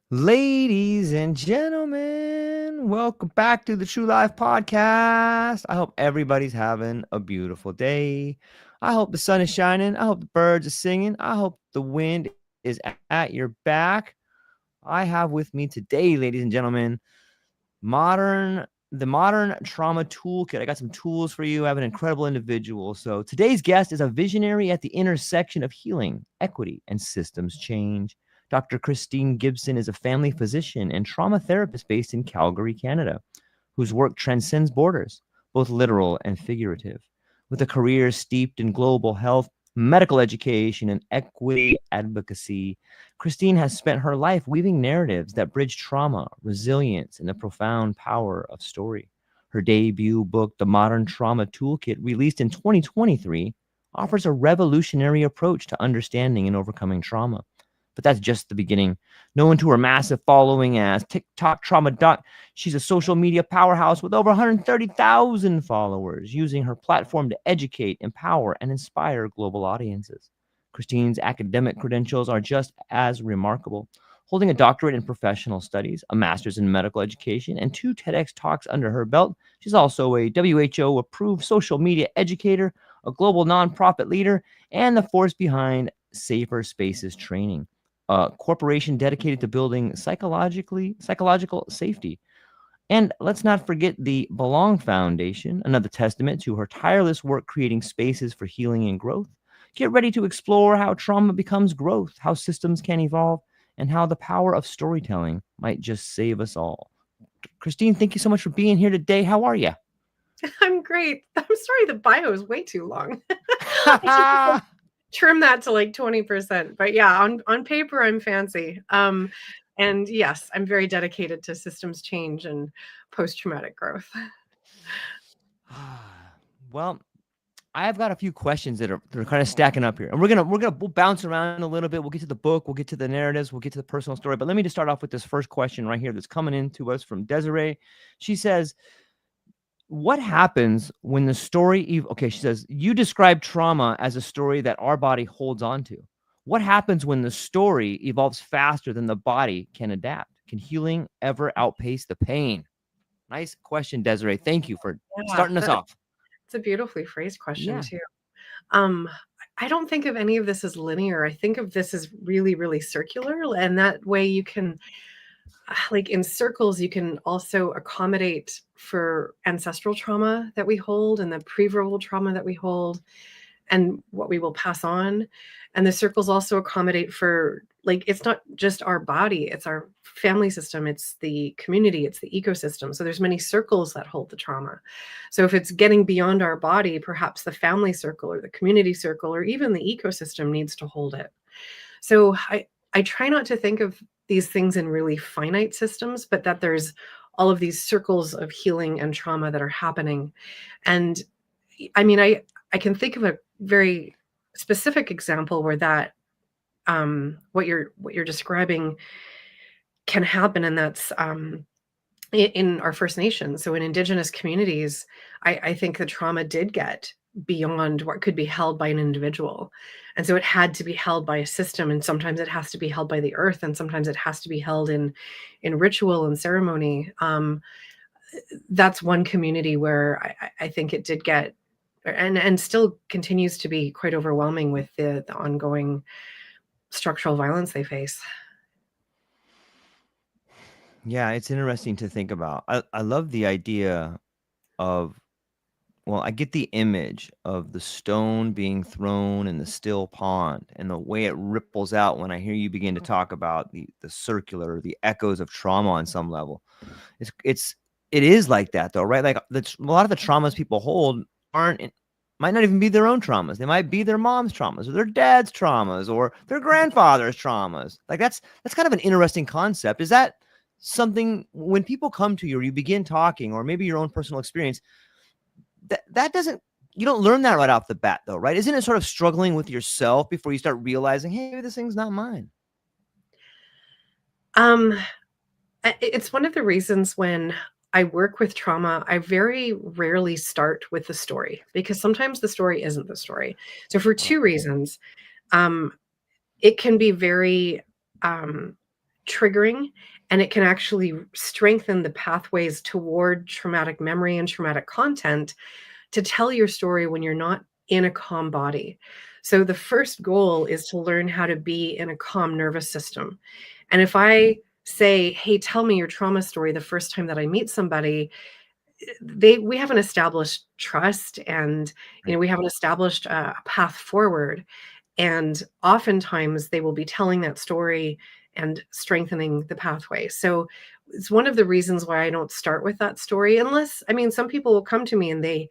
Ladies and gentlemen, welcome back to the True Life Podcast. I hope everybody's having a beautiful day. I hope the sun is shining. I hope the birds are singing. I hope the wind is at your back. I have with me today, ladies and gentlemen, the modern trauma toolkit. I got some tools for you. I have an incredible individual. So today's guest is a visionary at the intersection of healing, equity, and systems change. Dr. Christine Gibson is a family physician and trauma therapist based in Calgary, Canada, whose work transcends borders, both literal and figurative. With a career steeped in global health, medical education, and equity advocacy, Christine has spent her life weaving narratives that bridge trauma, resilience, and the profound power of story. Her debut book, The Modern Trauma Toolkit, released in 2023, offers a revolutionary approach to understanding and overcoming trauma. But that's just the beginning. Known to her massive following as TikTok Trauma Doc, she's a social media powerhouse with over 130,000 followers, using her platform to educate, empower, and inspire global audiences. Christine's academic credentials are just as remarkable. Holding a doctorate in professional studies, a master's in medical education, and 2 TEDx talks under her belt, she's also a WHO approved social media educator, a global nonprofit leader, and the force behind Safer Spaces training, a corporation dedicated to building psychological safety. And let's not forget the Belong Foundation, another testament to her tireless work creating spaces for healing and growth. Get ready to explore how trauma becomes growth, how systems can evolve, and how the power of storytelling might just save us all. Christine, thank you so much for being here today. How are you? I'm great. I'm sorry, the bio is way too long. I should just like trim that to like 20%. But yeah, on paper, I'm fancy. And yes, I'm very dedicated to systems change and post-traumatic growth. Well, I've got a few questions that are kind of stacking up here, and we'll bounce around a little bit. We'll get to the book, we'll get to the narratives, we'll get to the personal story. But let me just start off with this first question right here that's coming in to us from Desiree. She says, "What happens when the story?" Okay, she says, "You describe trauma as a story that our body holds on to. What happens when the story evolves faster than the body can adapt? Can healing ever outpace the pain?" Nice question, Desiree. Thank you for Yeah, starting us that's off. a beautifully phrased question Yeah. too. Um, I don't think of any of this as linear. I think of this as really, really circular, and that way you can like in circles, you can also accommodate for ancestral trauma that we hold and the pre-verbal trauma that we hold and what we will pass on. And the circles also accommodate for like it's not just our body, it's our family system, it's the community, it's the ecosystem. So there's many circles that hold the trauma. So if it's getting beyond our body, perhaps the family circle or the community circle or even the ecosystem needs to hold it. So I try not to think of these things in really finite systems, but that there's all of these circles of healing and trauma that are happening. And I mean, I can think of a very specific example where that what you're describing can happen, and that's in our First Nations. So in Indigenous communities, I think the trauma did get beyond what could be held by an individual. And so it had to be held by a system. And sometimes it has to be held by the earth. And sometimes it has to be held in ritual and ceremony. That's one community where I think it did get and still continues to be quite overwhelming with the ongoing structural violence they face. Yeah, it's interesting to think about. I love the idea of, well, I get the image of the stone being thrown in the still pond and the way it ripples out when I hear you begin to talk about the circular, the echoes of trauma on some level. It is like that though, right? Like a lot of the traumas people hold might not even be their own traumas. They might be their mom's traumas or their dad's traumas or their grandfather's traumas. Like that's kind of an interesting concept. Is that something when people come to you or you begin talking or maybe your own personal experience, that doesn't, you don't learn that right off the bat though, right? Isn't it sort of struggling with yourself before you start realizing, hey, maybe this thing's not mine? Um, it's one of the reasons when I work with trauma, I very rarely start with the story because sometimes the story isn't the story. So for Oh, two reasons, um, it can be very um, triggering, and it can actually strengthen the pathways toward traumatic memory and traumatic content to tell your story when you're not in a calm body. So the first goal is to learn how to be in a calm nervous system. And if I say, "Hey, tell me your trauma story," the first time that I meet somebody, we haven't established trust, and Right. we haven't established a path forward. And oftentimes they will be telling that story and strengthening the pathway. So it's one of the reasons why I don't start with that story, unless, I mean, some people will come to me and they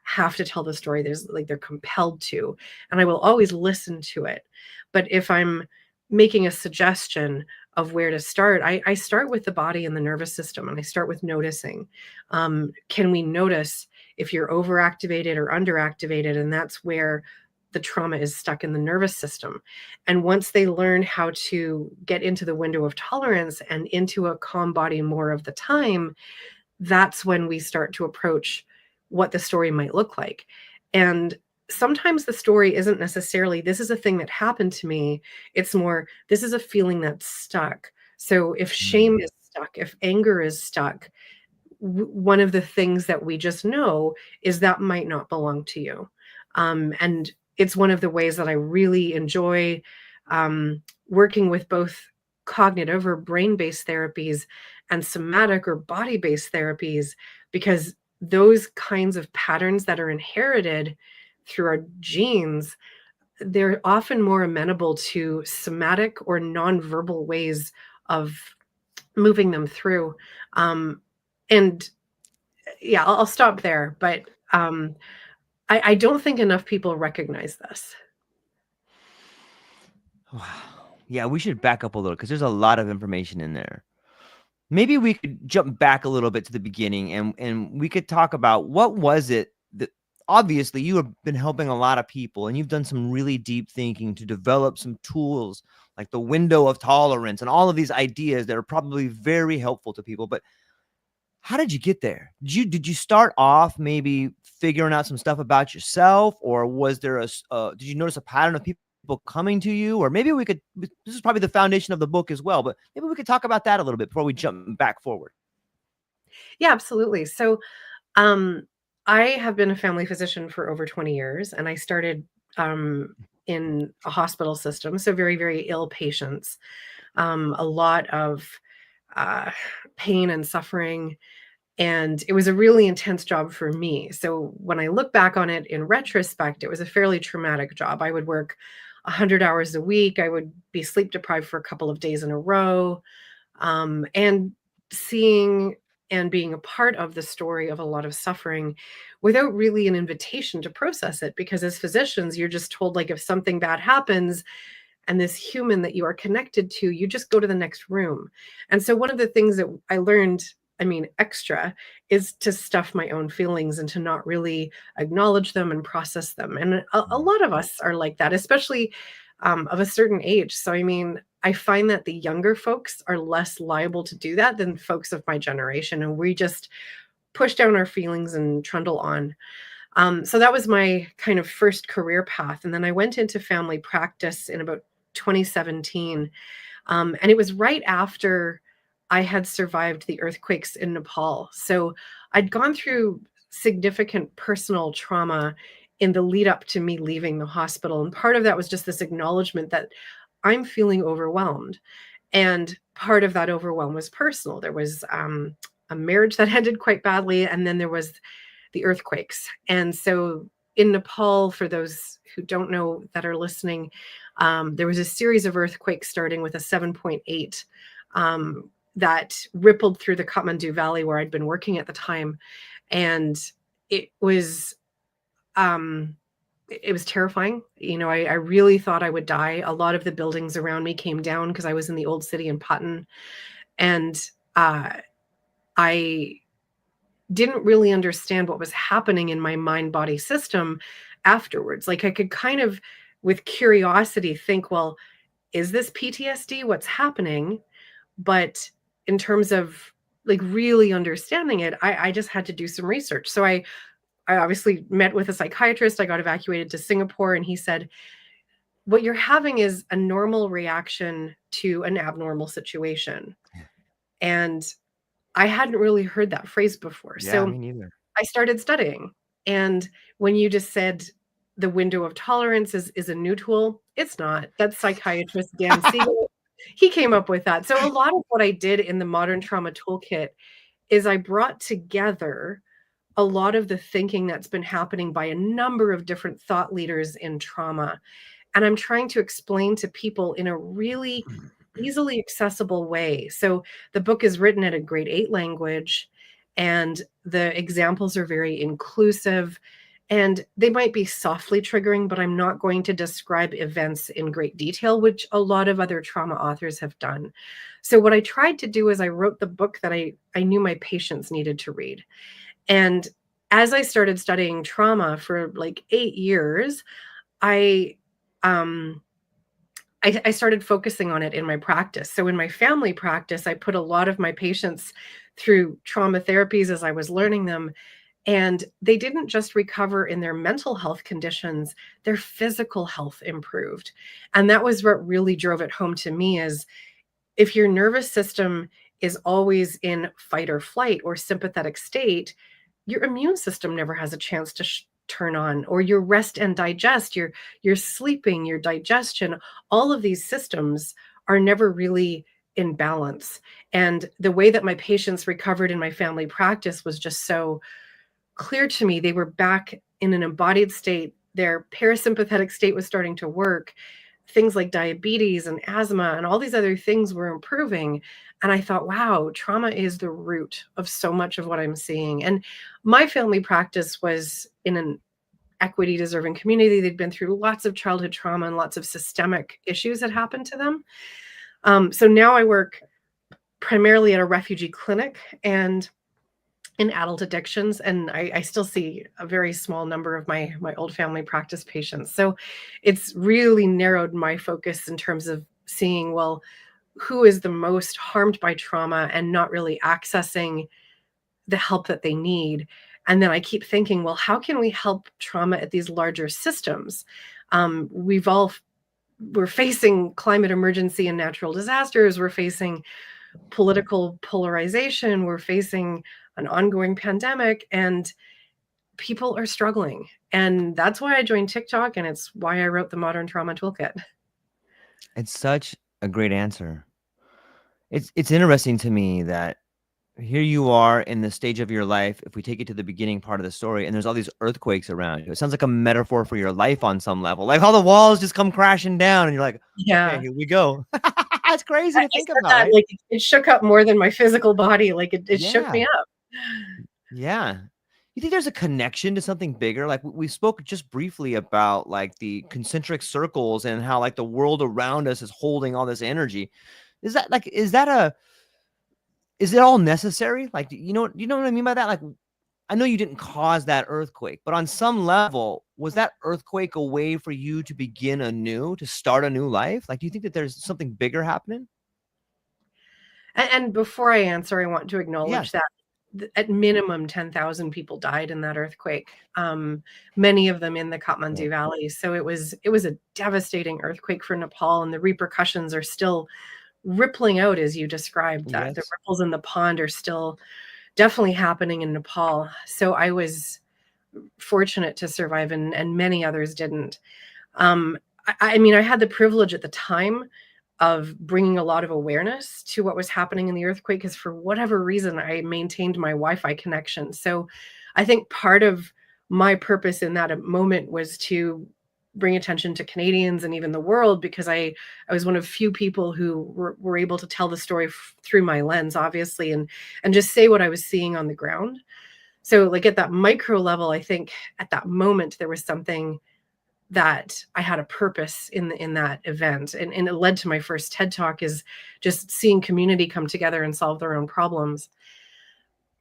have to tell the story. There's like they're compelled to, and I will always listen to it. But if I'm making a suggestion of where to start, I start with the body and the nervous system, and I start with noticing. Can we notice if you're overactivated or underactivated? And that's where the trauma is stuck in the nervous system. And once they learn how to get into the window of tolerance and into a calm body more of the time, that's when we start to approach what the story might look like. And sometimes the story isn't necessarily, "This is a thing that happened to me." It's more, "This is a feeling that's stuck." So if shame Mm. is stuck, if anger is stuck, one of the things that we just know is that might not belong to you. And it's one of the ways that I really enjoy working with both cognitive or brain based therapies and somatic or body based therapies, because those kinds of patterns that are inherited through our genes, they're often more amenable to somatic or nonverbal ways of moving them through. And yeah, I'll stop there. But I don't think enough people recognize this. Wow. Yeah, we should back up a little because there's a lot of information in there. Maybe we could jump back a little bit to the beginning and we could talk about what was it that obviously you have been helping a lot of people and you've done some really deep thinking to develop some tools like the window of tolerance and all of these ideas that are probably very helpful to people. But how did you get there? Did you start off maybe figuring out some stuff about yourself, or was there did you notice a pattern of people coming to you? Or maybe we could. This is probably the foundation of the book as well, but maybe we could talk about that a little bit before we jump back forward. Yeah, absolutely. So um, I have been a family physician for over 20 years, and I started in a hospital system. So very, very ill patients, a lot of uh, pain and suffering. And it was a really intense job for me. So when I look back on it in retrospect, it was a fairly traumatic job. I would work 100 hours a week. I would be sleep deprived for a couple of days in a row. And seeing and being a part of the story of a lot of suffering without really an invitation to process it. Because as physicians, you're just told, like, if something bad happens, and this human that you are connected to, you just go to the next room. And so one of the things that I learned, I mean, extra, is to stuff my own feelings and to not really acknowledge them and process them. And a Mm. lot of us are like that, especially of a certain age. So, I mean, I find that the younger folks are less liable to do that than folks of my generation. And we just push down our feelings and trundle on. So that was my kind of first career path. And then I went into family practice in about 2017. And it was right after I had survived the earthquakes in Nepal. So I'd gone through significant personal trauma in the lead up to me leaving the hospital. And part of that was just this acknowledgement that I'm feeling overwhelmed. And part of that overwhelm was personal. There was a marriage that ended quite badly, and then there was the earthquakes. And so in Nepal, for those who don't know that are listening, there was a series of earthquakes starting with a 7.8 that rippled through the Kathmandu Valley where I'd been working at the time. And it was um, it was terrifying. I really thought I would die. A lot of the buildings around me came down because I was in the old city in Patan. And uh, I didn't really understand what was happening in my mind body system afterwards. Like, I could kind of, with curiosity, think, well, is this PTSD? What's happening? But in terms of like really understanding it, I just had to do some research. So I obviously met with a psychiatrist. I got evacuated to Singapore, and he said, what you're having is a normal reaction to an abnormal situation. And I hadn't really heard that phrase before. Yeah, So me neither. I started studying. And when you just said the window of tolerance is a new tool, it's not. That's psychiatrist Dan Siegel. He came up with that. So a lot of what I did in the Modern Trauma Toolkit is I brought together a lot of the thinking that's been happening by a number of different thought leaders in trauma. And I'm trying to explain to people in a really easily accessible way. So the book is written at a grade 8 language, and the examples are very inclusive, and they might be softly triggering, but I'm not going to describe events in great detail, which a lot of other trauma authors have done. So what I tried to do is I wrote the book that I knew my patients needed to read. And as I started studying trauma for like 8 years, I um I started focusing on it in my practice. So in my family practice, I put a lot of my patients through trauma therapies as I was learning them. And they didn't just recover in their mental health conditions, their physical health improved. And that was what really drove it home to me is if your nervous system is always in fight or flight or sympathetic state, your immune system never has a chance to turn on, or your rest and digest, your sleeping, your digestion, all of these systems are never really in balance. And the way that my patients recovered in my family practice was just so clear to me. They were back in an embodied state. Their parasympathetic state was starting to work. Things like diabetes and asthma and all these other things were improving. And I thought, wow, trauma is the root of so much of what I'm seeing. And my family practice was in an equity deserving community. They'd been through lots of childhood trauma and lots of systemic issues that happened to them. So now I work primarily at a refugee clinic and in adult addictions, and I still see a very small number of my old family practice patients. So it's really narrowed my focus in terms of seeing, well, who is the most harmed by trauma and not really accessing the help that they need. And then I keep thinking, well, how can we help trauma at these larger systems? We're facing climate emergency and natural disasters. We're facing political polarization. We're facing an ongoing pandemic, and people are struggling. And that's why I joined TikTok, and it's why I wrote the Modern Trauma Toolkit. It's such a great answer. It's interesting to me that here you are in the stage of your life. If we take it to the beginning part of the story, and there's all these earthquakes around you, it sounds like a metaphor for your life on some level. Like all the walls just come crashing down, and you're like, okay, Yeah. here we go. It's crazy I to think said about, that right? like it shook up more than my physical body. Like it shook me Yeah, up. yeah. You think there's a connection to something bigger? Like we spoke just briefly about like the concentric circles and how like the world around us is holding all this energy. Is it all necessary? Like, you know what I mean by that? Like, I know you didn't cause that earthquake, but on some level, was that earthquake a way for you to begin anew, to start a new life? Like, do you think that there's something bigger happening? And before I answer, I want to acknowledge Yes. that at minimum 10,000 people died in that earthquake. Many of them in the Kathmandu Right. Valley. So it was a devastating earthquake for Nepal, and the repercussions are still rippling out as you described. That the Yes. ripples in the pond are still definitely happening in Nepal. So I was fortunate to survive, and many others didn't. Um, I mean, I had the privilege at the time of bringing a lot of awareness to what was happening in the earthquake because for whatever reason, I maintained my Wi-Fi connection. So I think part of my purpose in that moment was to bring attention to Canadians and even the world because I was one of few people who were able to tell the story through my lens, obviously, and just say what I was seeing on the ground. So like at that micro level, I think at that moment there was something that I had a purpose in that event. And it led to my first TED Talk is just seeing community come together and solve their own problems.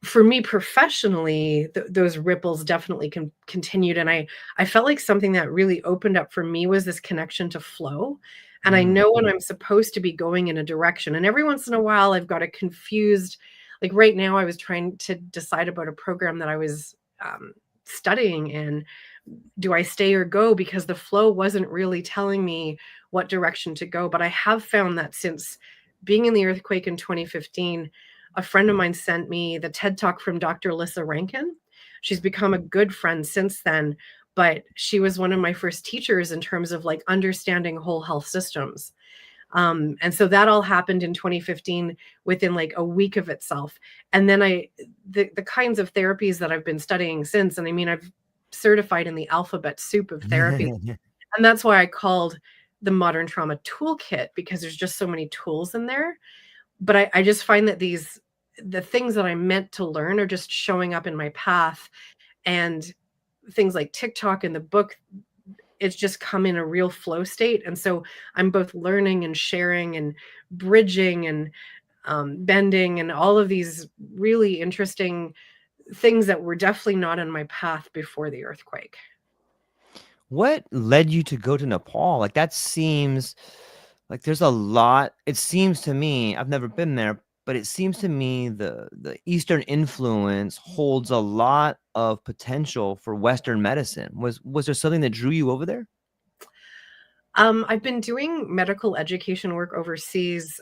For me professionally, those ripples definitely continued. And I felt like something that really opened up for me was this connection to flow. And I Mm, know when I'm supposed to be going in a direction. And every once in a while, I've got a confused, like right now, I was trying to decide about a program that I was studying in do I stay or go? Because the flow wasn't really telling me what direction to go. But I have found that since being in the earthquake in 2015, a friend of mine sent me the TED Talk from Dr. Alyssa Rankin. She's become a good friend since then, but she was one of my first teachers in terms of like understanding whole health systems. And so that all happened in 2015 within like a week of itself. And then the kinds of therapies that I've been studying since, and I mean, I've certified in the alphabet soup of therapy. And that's why I called the modern trauma toolkit, because there's just so many tools in there. But I just find that the things that I'm meant to learn are just showing up in my path. And things like TikTok and the book, it's just come in a real flow state. And so I'm both learning and sharing and bridging and bending and all of these really interesting things that were definitely not in my path before the earthquake. What led you to go to Nepal? Like, that seems like there's a lot. It seems to me, I've never been there, but it seems to me the Eastern influence holds a lot of potential for Western medicine. Was there something that drew you over there? I've been doing medical education work overseas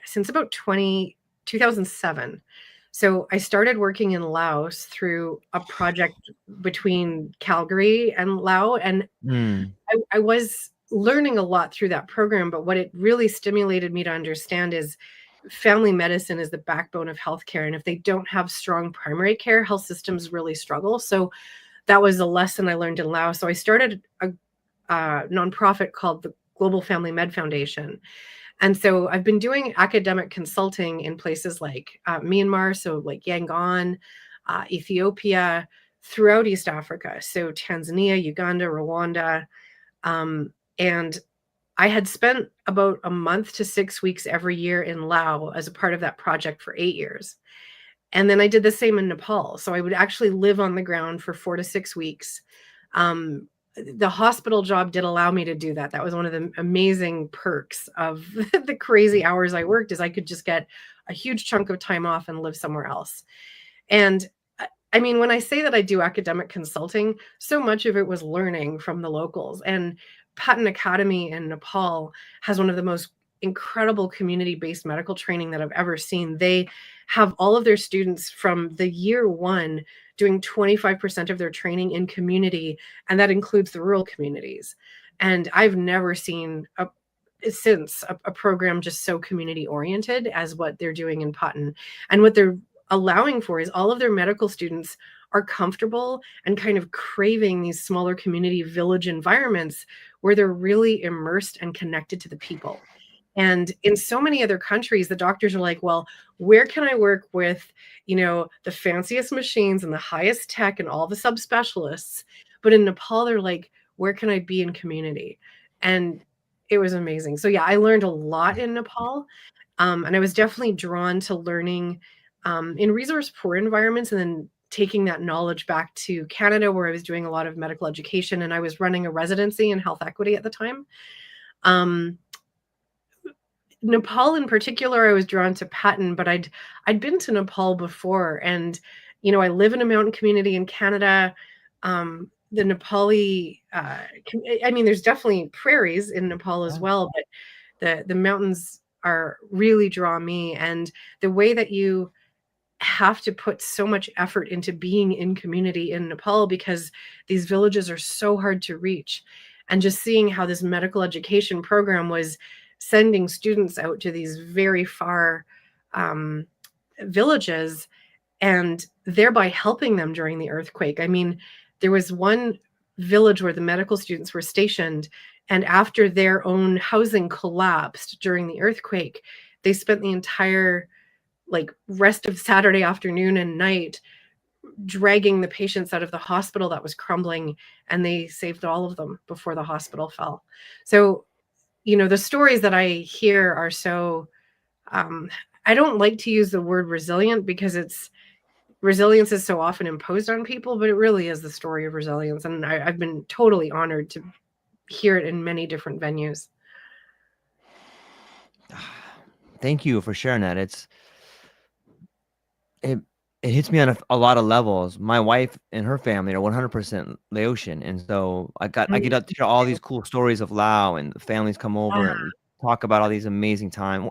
since about 2007. So I started working in Laos through a project between Calgary and Laos, and Hmm. I was learning a lot through that program. But what it really stimulated me to understand is family medicine is the backbone of healthcare, and if they don't have strong primary care, health systems really struggle. So that was a lesson I learned in Laos. So I started a nonprofit called the Global Family Med Foundation. And so I've been doing academic consulting in places like Myanmar, so like Yangon, Ethiopia, throughout East Africa. So Tanzania, Uganda, Rwanda. And I had spent about a month to 6 weeks every year in Laos as a part of that project for 8 years. And then I did the same in Nepal. So I would actually live on the ground for 4 to 6 weeks. Um, the hospital job did allow me to do that. That was one of the amazing perks of the crazy hours I worked, is I could just get a huge chunk of time off and live somewhere else. And I mean, when I say that I do academic consulting, so much of it was learning from the locals. And Patton Academy in Nepal has one of the most incredible community-based medical training that I've ever seen. They have all of their students from the year one doing 25% of their training in community, and that includes the rural communities. And I've never seen a program just so community oriented as what they're doing in Patton. And what they're allowing for is all of their medical students are comfortable and kind of craving these smaller community village environments where they're really immersed and connected to the people. And in so many other countries, the doctors are like, well, where can I work with, the fanciest machines and the highest tech and all the subspecialists? But in Nepal, they're like, where can I be in community? And it was amazing. So yeah, I learned a lot in Nepal. And I was definitely drawn to learning in resource poor environments, and then taking that knowledge back to Canada, where I was doing a lot of medical education and I was running a residency in health equity at the time. Um, Nepal in particular, I was drawn to Patton, but I'd been to Nepal before, and I live in a mountain community in Canada. The Nepali, I mean, there's definitely prairies in Nepal as Yeah. well, but the mountains are really draw me, and the way that you have to put so much effort into being in community in Nepal, because these villages are so hard to reach. And just seeing how this medical education program was sending students out to these very far um, villages, and thereby helping them during the earthquake. I mean, there was one village where the medical students were stationed, and after their own housing collapsed during the earthquake, they spent the entire like rest of Saturday afternoon and night dragging the patients out of the hospital that was crumbling, and they saved all of them before the hospital fell. So, the stories that I hear are so um, I don't like to use the word resilient, because resilience is so often imposed on people, but it really is the story of resilience. And I've been totally honored to hear it in many different venues. Thank you for sharing that. It it hits me on a lot of levels. My wife and her family are 100% Laotian, and so I get up to hear all these cool stories of Lao, and the families come over Yeah. and we talk about all these amazing time.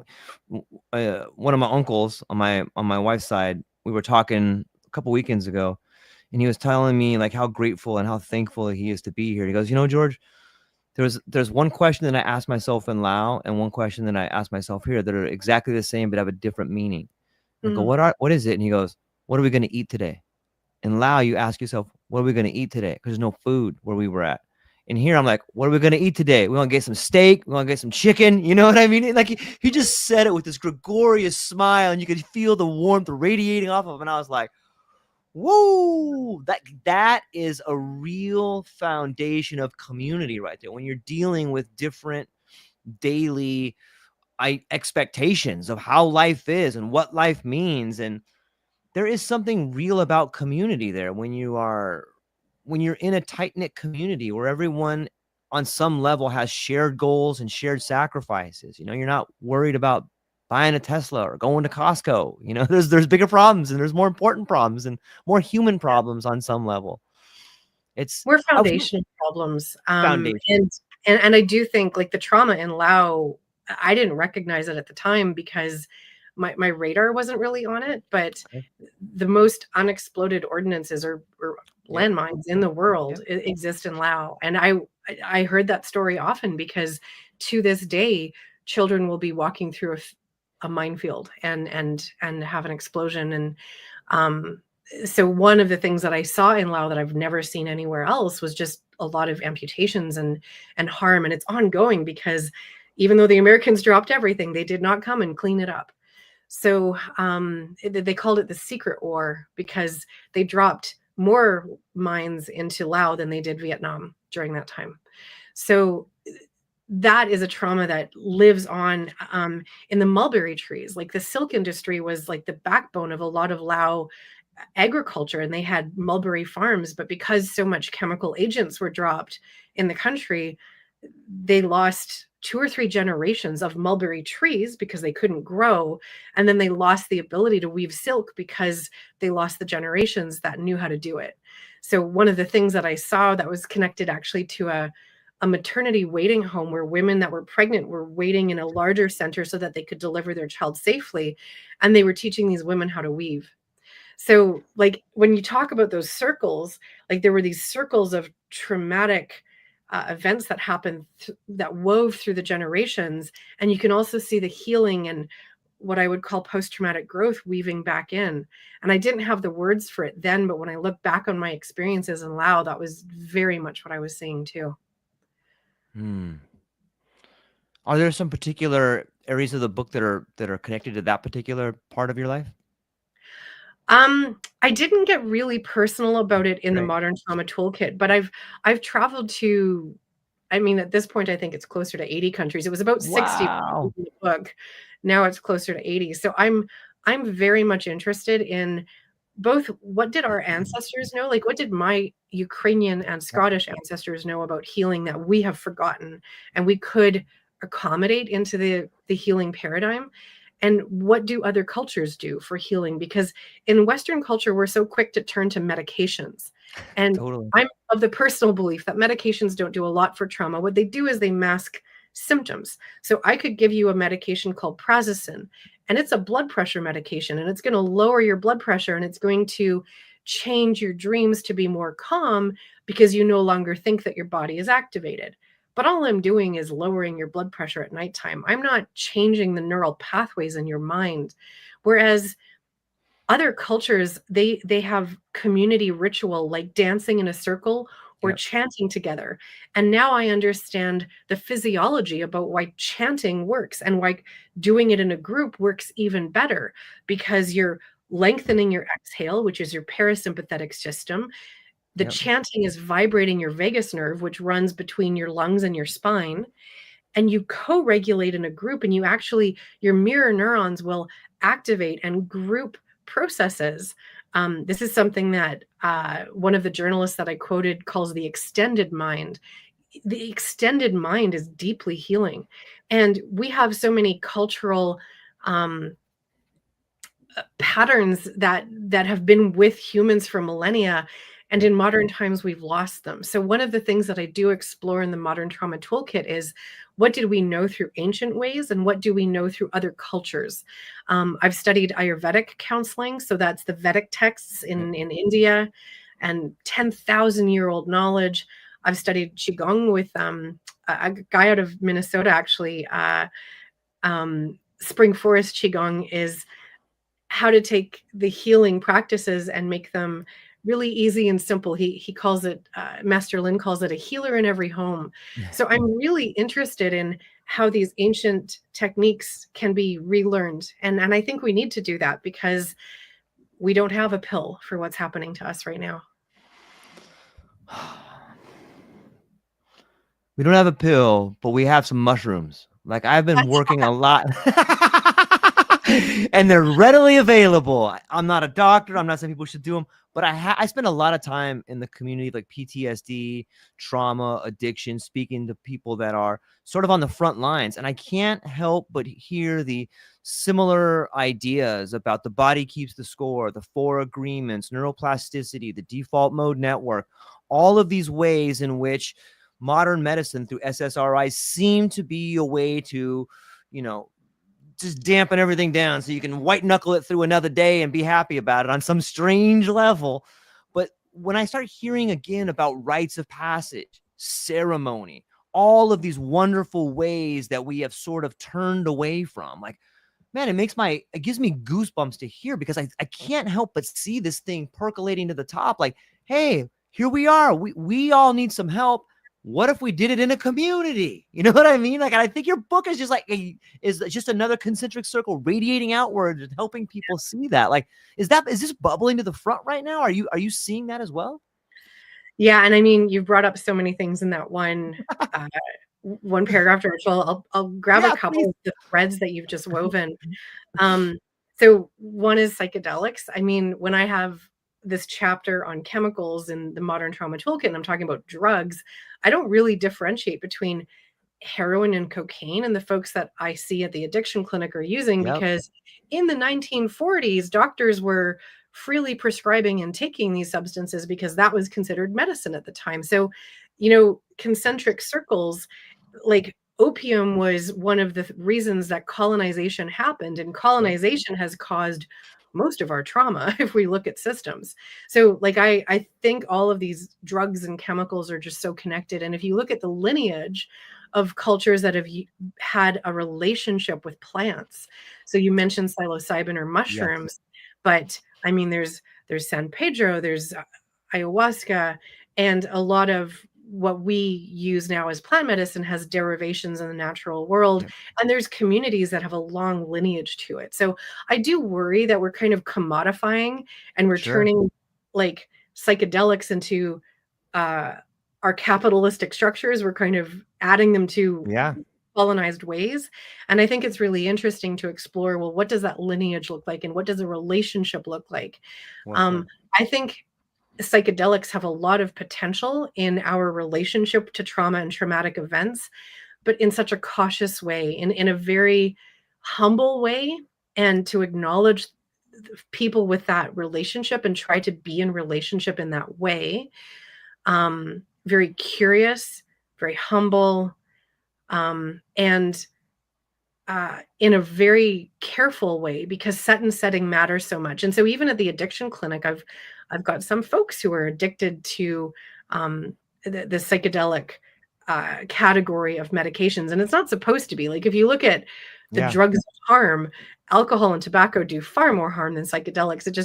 One of my uncles on my wife's side, we were talking a couple weekends ago, and he was telling me like how grateful and how thankful he is to be here. He goes, George, there's one question that I asked myself in Lao and one question that I asked myself here that are exactly the same but have a different meaning. I go, Mm. what is it? And he goes, what are we going to eat today? In Lao, you ask yourself, what are we going to eat today? Because there's no food where we were at. And here I'm like, what are we going to eat today? We want to get some steak. We want to get some chicken. You know what I mean? Like he just said it with this gregarious smile, and you could feel the warmth radiating off of him. And I was like, whoa, that is a real foundation of community right there. When you're dealing with different daily expectations of how life is and what life means, and there is something real about community there when you're in a tight-knit community where everyone on some level has shared goals and shared sacrifices. You're not worried about buying a Tesla or going to Costco. There's bigger problems, and there's more important problems and more human problems on some level. It's More I was foundational problems. foundation. And I do think like the trauma in Lao, I didn't recognize it at the time because my radar wasn't really on it, but Okay. the most unexploded ordinances or Yep. landmines in the world Yep. exist in Lao. And I heard that story often because to this day, children will be walking through a minefield and have an explosion. And um, so one of the things that I saw in Lao that I've never seen anywhere else was just a lot of amputations and harm, and it's ongoing because even though the Americans dropped everything, they did not come and clean it up. So they called it the secret war because they dropped more mines into Lao than they did Vietnam during that time. So that is a trauma that lives on in the mulberry trees. Like the silk industry was like the backbone of a lot of Lao agriculture, and they had mulberry farms, but because so much chemical agents were dropped in the country, they lost 2 or 3 generations of mulberry trees because they couldn't grow, and then they lost the ability to weave silk because they lost the generations that knew how to do it. So one of the things that I saw that was connected actually to a maternity waiting home where women that were pregnant were waiting in a larger center so that they could deliver their child safely, and they were teaching these women how to weave. So, like, when you talk about those circles, like, there were these circles of traumatic events that happened that wove through the generations. And you can also see the healing and what I would call post traumatic growth weaving back in. And I didn't have the words for it then, but when I look back on my experiences in Lao, that was very much what I was seeing too. Hmm. Are there some particular areas of the book that are connected to that particular part of your life? I didn't get really personal about it in the Right. Modern Trauma Toolkit, but I've traveled to, I mean, at this point, I think it's closer to 80 countries. It was about 60 Wow. in the book. Now it's closer to 80. So I'm very much interested in both what did our ancestors know? Like what did my Ukrainian and Yep. Scottish ancestors know about healing that we have forgotten and we could accommodate into the healing paradigm? And what do other cultures do for healing? Because in Western culture, we're so quick to turn to medications. And Totally. I'm of the personal belief that medications don't do a lot for trauma. What they do is they mask symptoms. So I could give you a medication called prazosin, and it's a blood pressure medication, and it's going to lower your blood pressure, and it's going to change your dreams to be more calm because you no longer think that your body is activated. But all I'm doing is lowering your blood pressure at nighttime. I'm not changing the neural pathways in your mind. Whereas other cultures, they have community ritual like dancing in a circle or Yep. chanting together. And now I understand the physiology about why chanting works and why doing it in a group works even better, because you're lengthening your exhale, which is your parasympathetic system. The Yep. chanting is vibrating your vagus nerve, which runs between your lungs and your spine, and you co-regulate in a group, and you actually, your mirror neurons will activate and group processes. This is something that one of the journalists that I quoted calls the extended mind. The extended mind is deeply healing, and we have so many cultural um, patterns that have been with humans for millennia, and in modern times we've lost them. So one of the things that I do explore in the Modern Trauma Toolkit is, what did we know through ancient ways and what do we know through other cultures? I've studied Ayurvedic counseling, so that's the Vedic texts in India, and 10,000-year-old knowledge. I've studied Qigong with a guy out of Minnesota, actually. Spring Forest Qigong is how to take the healing practices and make them really easy and simple. He calls it, Master Lin calls it, a healer in every home. So I'm really interested in how these ancient techniques can be relearned. And I think we need to do that because we don't have a pill for what's happening to us right now. We don't have a pill, but we have some mushrooms. Like, I've been That's working a lot and they're readily available. I'm not a doctor. I'm not saying people should do them, but I spend a lot of time in the community, like PTSD, trauma, addiction, speaking to people that are sort of on the front lines. And I can't help but hear the similar ideas about the body keeps the score, the 4 agreements, neuroplasticity, the default mode network, all of these ways in which modern medicine through SSRIs seem to be a way to, just dampen everything down so you can white knuckle it through another day and be happy about it on some strange level. But when I start hearing again about rites of passage, ceremony, all of these wonderful ways that we have sort of turned away from, like, man, it gives me goosebumps to hear, because I can't help but see this thing percolating to the top. Like, hey, here we are. We all need some help. What if we did it in a community? You know what I mean? Like, I think your book is just is just another concentric circle radiating outward and helping people see that. Like, is this bubbling to the front right now? Are you seeing that as well? Yeah, and I mean, you brought up so many things in that uh, one paragraph, George. So I'll grab a Yeah, couple please. of the threads that you've just woven. Um, so one is psychedelics. I mean, when I have this chapter on chemicals in the Modern Trauma Toolkit, and I'm talking about drugs, I don't really differentiate between heroin and cocaine and the folks that I see at the addiction clinic are using, Yep. because in the 1940s, doctors were freely prescribing and taking these substances because that was considered medicine at the time. So, concentric circles, like opium was one of the reasons that colonization happened, and Yep. colonization has caused most of our trauma if we look at systems. So like I think all of these drugs and chemicals are just so connected, and if you look at the lineage of cultures that have had a relationship with plants, so you mentioned psilocybin or Yes. mushrooms, but I mean there's San Pedro, there's ayahuasca, and a lot of what we use now as plant medicine has derivations in the natural world, Yep. and there's communities that have a long lineage to it. So I do worry that we're kind of commodifying, and we're Sure. turning like psychedelics into uh, our capitalistic structures. We're kind of adding them to Yeah. colonized ways. And I think it's really interesting to explore, well, what does that lineage look like? And what does a relationship look like? Well said. I think psychedelics have a lot of potential in our relationship to trauma and traumatic events, but in such a cautious way, in a very humble way, and to acknowledge people with that relationship and try to be in relationship in that way. Very curious, very humble, and in a very careful way, because set and setting matters so much. And so even at the addiction clinic, I've got some folks who are addicted to the psychedelic category of medications, and it's not supposed to be. Like if you look at the Yeah. drugs of harm, alcohol and tobacco do far more harm than psychedelics. It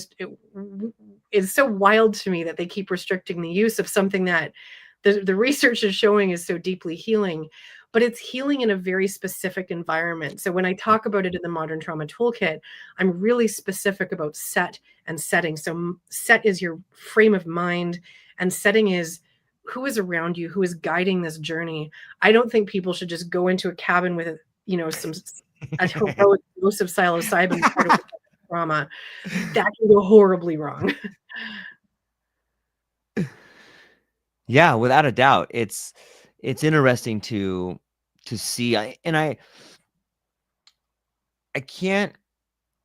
is so wild to me that they keep restricting the use of something that the research is showing is so deeply healing, but it's healing in a very specific environment. So when I talk about it in the Modern Trauma Toolkit, I'm really specific about set and setting. So set is your frame of mind, and setting is who is around you, who is guiding this journey. I don't think people should just go into a cabin with some a heroic dose of psilocybin to try to work out trauma. That can go horribly wrong. Yeah, without a doubt. It's interesting to see. I can't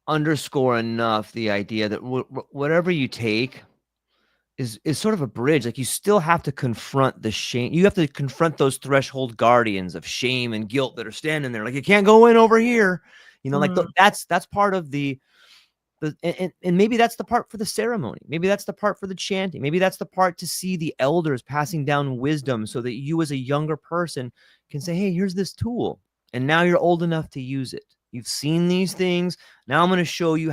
underscore enough the idea that whatever you take is sort of a bridge. Like, you still have to confront the shame. You have to confront those threshold guardians of shame and guilt that are standing there. Like, you can't go in over here. Like Mm. that's part of and maybe that's the part for the ceremony. Maybe that's the part for the chanting. Maybe that's the part to see the elders passing down wisdom so that you as a younger person can say, hey, here's this tool. And now you're old enough to use it. You've seen these things. Now I'm going to show you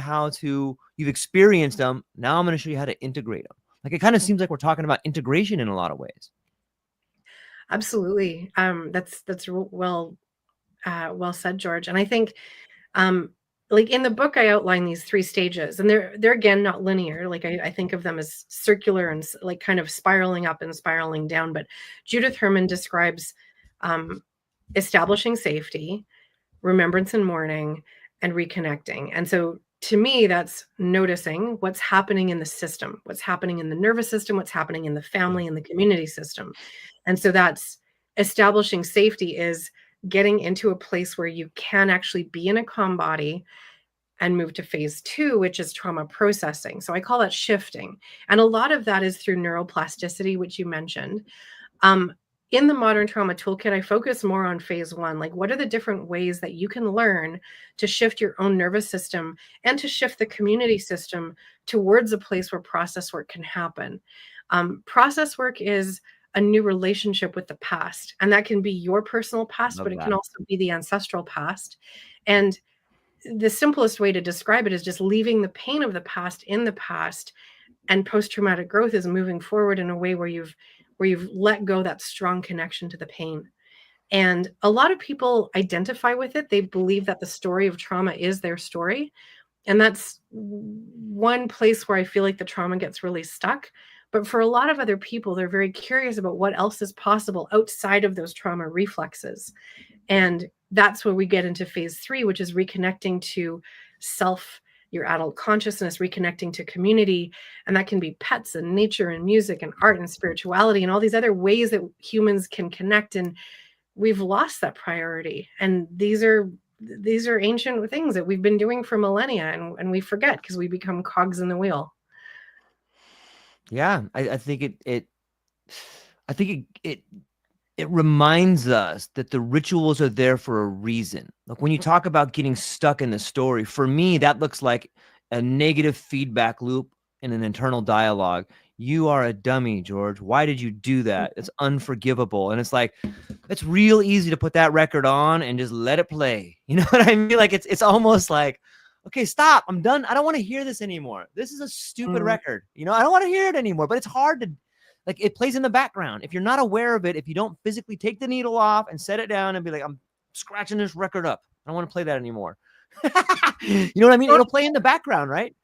you've experienced them. Now I'm going to show you how to integrate them. Like, it kind of seems like we're talking about integration in a lot of ways. Absolutely. That's well said, George. And I think, um, like in the book, I outline these three stages, and they're again not linear. Like I think of them as circular and like kind of spiraling up and spiraling down. But Judith Herman describes um, establishing safety, remembrance and mourning, and reconnecting. And so to me, that's noticing what's happening in the system, what's happening in the nervous system, what's happening in the Yeah. family and the community system. And so that's establishing safety is getting into a place where you can actually be in a calm body and move to phase two, which is trauma processing. So I call that shifting. And a lot of that is through neuroplasticity, which you mentioned. Um, in the modern trauma toolkit, I focus more on phase one. Like, what are the different ways that you can learn to shift your own nervous system and to shift the community system towards a place where process work can happen? Process work is a new relationship with the past, and that can be your personal past, but Love it can that. also be the ancestral past. And the simplest way to describe it is just leaving the pain of the past in the past, and post-traumatic growth is moving forward in a way where you've let go that strong connection to the pain. And a lot of people identify with it. They believe that the story of trauma is their story, and that's one place where I feel like the trauma gets really stuck. But for a lot of other people, they're very curious about what else is possible outside of those trauma reflexes. And that's where we get into phase three, which is reconnecting to self, your adult consciousness, reconnecting to community. And that can be pets and nature and music and art and spirituality and all these other ways that humans can connect. And we've lost that priority. And these are ancient things that we've been doing for millennia, and we forget because we become cogs in the wheel. Yeah. I think I think it reminds us that the rituals are there for a reason. Like, when you talk about getting stuck in the story, for me, that looks like a negative feedback loop in an internal dialogue. You are a dummy, George. Why did you do that? It's unforgivable. And it's like, it's real easy to put that record on and just let it play. You know what I mean? Like, it's almost like, okay, stop. I'm done. I don't want to hear this anymore. This is a stupid Mm, record. I don't want to hear it anymore. But it's hard to, like, it plays in the background. If you're not aware of it, if you don't physically take the needle off and set it down and be like, I'm scratching this record up, I don't want to play that anymore. You know what I mean? It'll play in the background, right?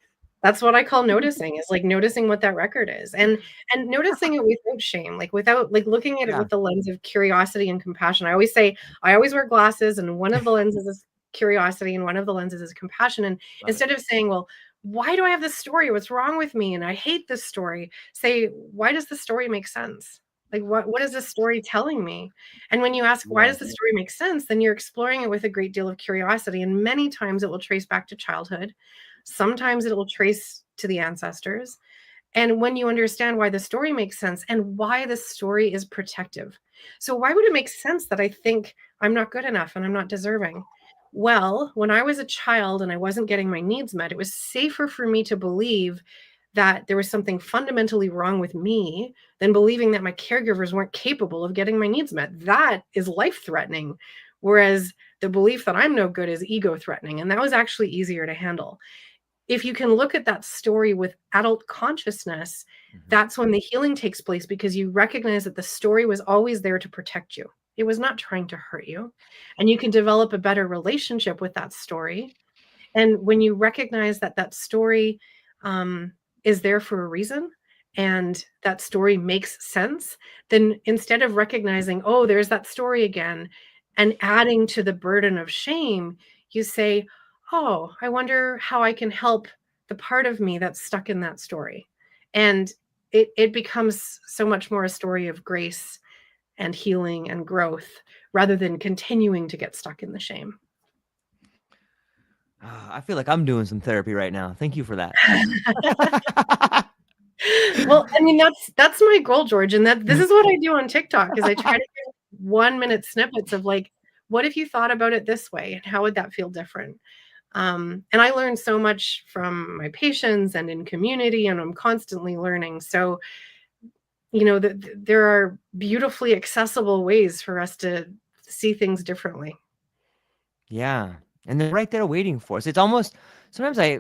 that's what I call noticing, is like noticing what that record is, and noticing it without shame, like without like looking at it Yeah. with the lens of curiosity and compassion. I always say I always wear glasses, and one of the lenses is curiosity and one of the lenses is compassion. And Love it. instead of saying, well, why do I have this story? What's wrong with me? And I hate this story. Say, why does the story make sense? Like, what is this story telling me? And when you ask, why Yeah. does the story make sense? Then you're exploring it with a great deal of curiosity. And many times it will trace back to childhood. Sometimes it will trace to the ancestors. And when you understand why the story makes sense and why the story is protective. So, why would it make sense that I think I'm not good enough and I'm not deserving? Well, when I was a child and I wasn't getting my needs met, it was safer for me to believe that there was something fundamentally wrong with me than believing that my caregivers weren't capable of getting my needs met. That is life threatening. Whereas the belief that I'm no good is ego threatening. And that was actually easier to handle. If you can look at that story with adult consciousness, Mhm. that's when the healing takes place, because you recognize that the story was always there to protect you. It was not trying to hurt you. And you can develop a better relationship with that story. And when you recognize that that story is there for a reason, and that story makes sense, then instead of recognizing, oh, there's that story again, and adding to the burden of shame, you say, oh, I wonder how I can help the part of me that's stuck in that story. And it becomes so much more a story of grace and healing and growth rather than continuing to get stuck in the shame. I feel like I'm doing some therapy right now. Thank you for that. Well, I mean, that's my goal, George, and that this is what I do on TikTok is I try to give 1-minute snippets of like, what if you thought about it this way and how would that feel different? And I learn so much from my patients and in community, and I'm constantly learning. So, there are beautifully accessible ways for us to see things differently. Yeah, and they're right there waiting for us. It's almost sometimes I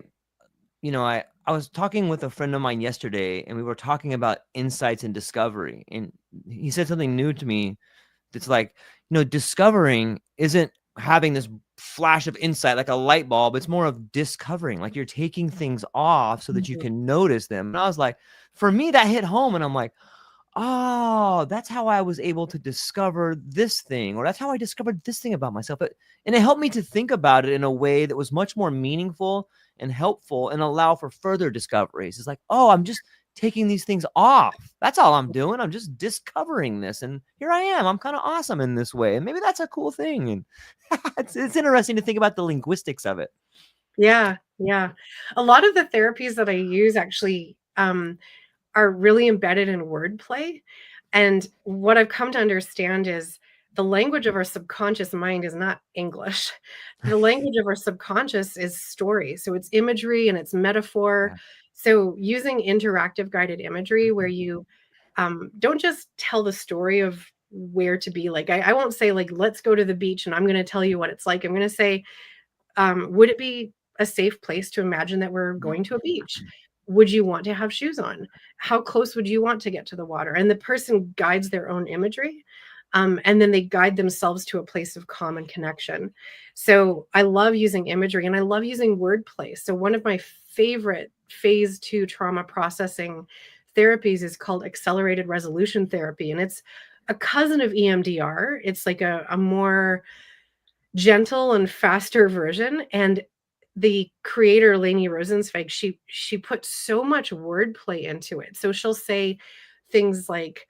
was talking with a friend of mine yesterday, and we were talking about insights and discovery, and he said something new to me. That's like, discovering isn't having this flash of insight like a light bulb. It's more of discovering, like you're taking things off so that you Mhm. can notice them. And I was like, for me, that hit home, and I'm like, oh, that's how I was able to discover this thing, or that's how I discovered this thing about myself. And it helped me to think about it in a way that was much more meaningful and helpful and allow for further discoveries. It's like, oh, I'm just taking these things off. That's all I'm doing. I'm just discovering this. And here I am. I'm kind of awesome in this way. And maybe that's a cool thing. And it's interesting to think about the linguistics of it. Yeah, yeah. A lot of the therapies that I use actually, are really embedded in wordplay. And what I've come to understand is the language of our subconscious mind is not English. The language of our subconscious is story. So it's imagery and it's metaphor. Yeah. So using interactive guided imagery where you don't just tell the story of where to be. Like I won't say like, let's go to the beach and I'm going to tell you what it's like. I'm going to say, would it be a safe place to imagine that we're going to a beach? Would you want to have shoes on? How close would you want to get to the water? And the person guides their own imagery. And then they guide themselves to a place of calm and connection. So I love using imagery and I love using wordplay. So one of my favorite phase 2 trauma processing therapies is called accelerated resolution therapy. And it's a cousin of EMDR. It's like a more gentle and faster version, and the creator, Lainey Rosenzweig, she put so much wordplay into it. So she'll say things like,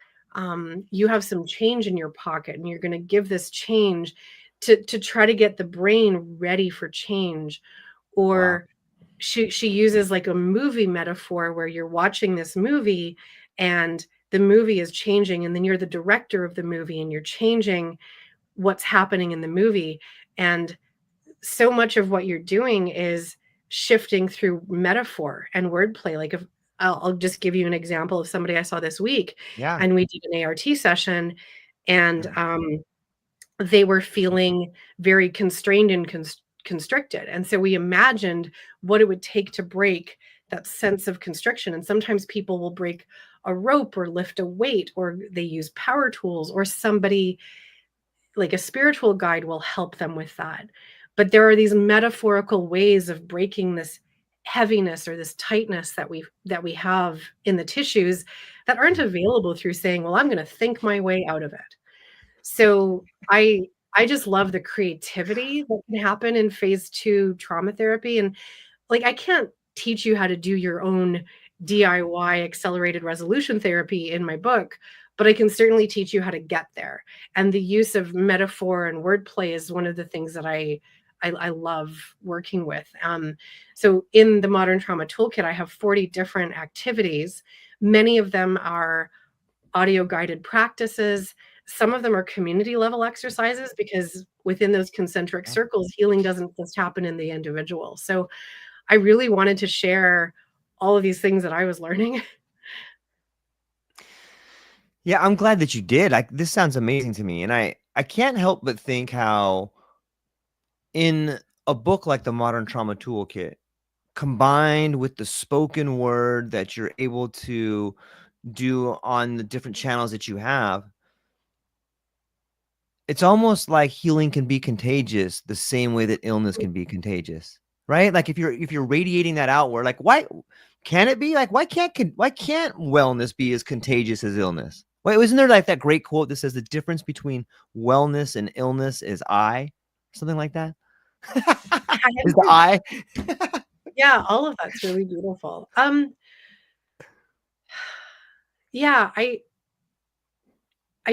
"You have some change in your pocket, and you're gonna give this change to try to get the brain ready for change." Wow. Or she uses, like, a movie metaphor where you're watching this movie, and the movie is changing, and then you're the director of the movie, and you're changing what's happening in the movie. And so much of what you're doing is shifting through metaphor and wordplay. Like if I'll just give you an example of somebody I saw this week, Yeah. and we did an ART session, and they were feeling very constrained and constricted. And so we imagined what it would take to break that sense of constriction. And sometimes people will break a rope or lift a weight, or they use power tools, or somebody like a spiritual guide will help them with that. But there are these metaphorical ways of breaking this heaviness or this tightness that we have in the tissues that aren't available through saying, well, I'm going to think my way out of it. So I just love the creativity that can happen in phase 2 trauma therapy. And like I can't teach you how to do your own DIY accelerated resolution therapy in my book, but I can certainly teach you how to get there. And the use of metaphor and wordplay is one of the things that I love working with. So in the Modern Trauma Toolkit, I have 40 different activities. Many of them are audio guided practices. Some of them are community level exercises because within those concentric Yeah. circles, healing doesn't just happen in the individual. So I really wanted to share all of these things that I was learning. Yeah, I'm glad that you did. Like, this sounds amazing to me, and I can't help but think how in a book like the Modern Trauma Toolkit, combined with the spoken word that you're able to do on the different channels that you have, it's almost like healing can be contagious the same way that illness can be contagious, right? Like if you're radiating that outward, like why can it be? Like why can't wellness be as contagious as illness? Wait, isn't there like that great quote that says the difference between wellness and illness is I, something like that? Is the I? Yeah, all of that's really beautiful. Yeah, I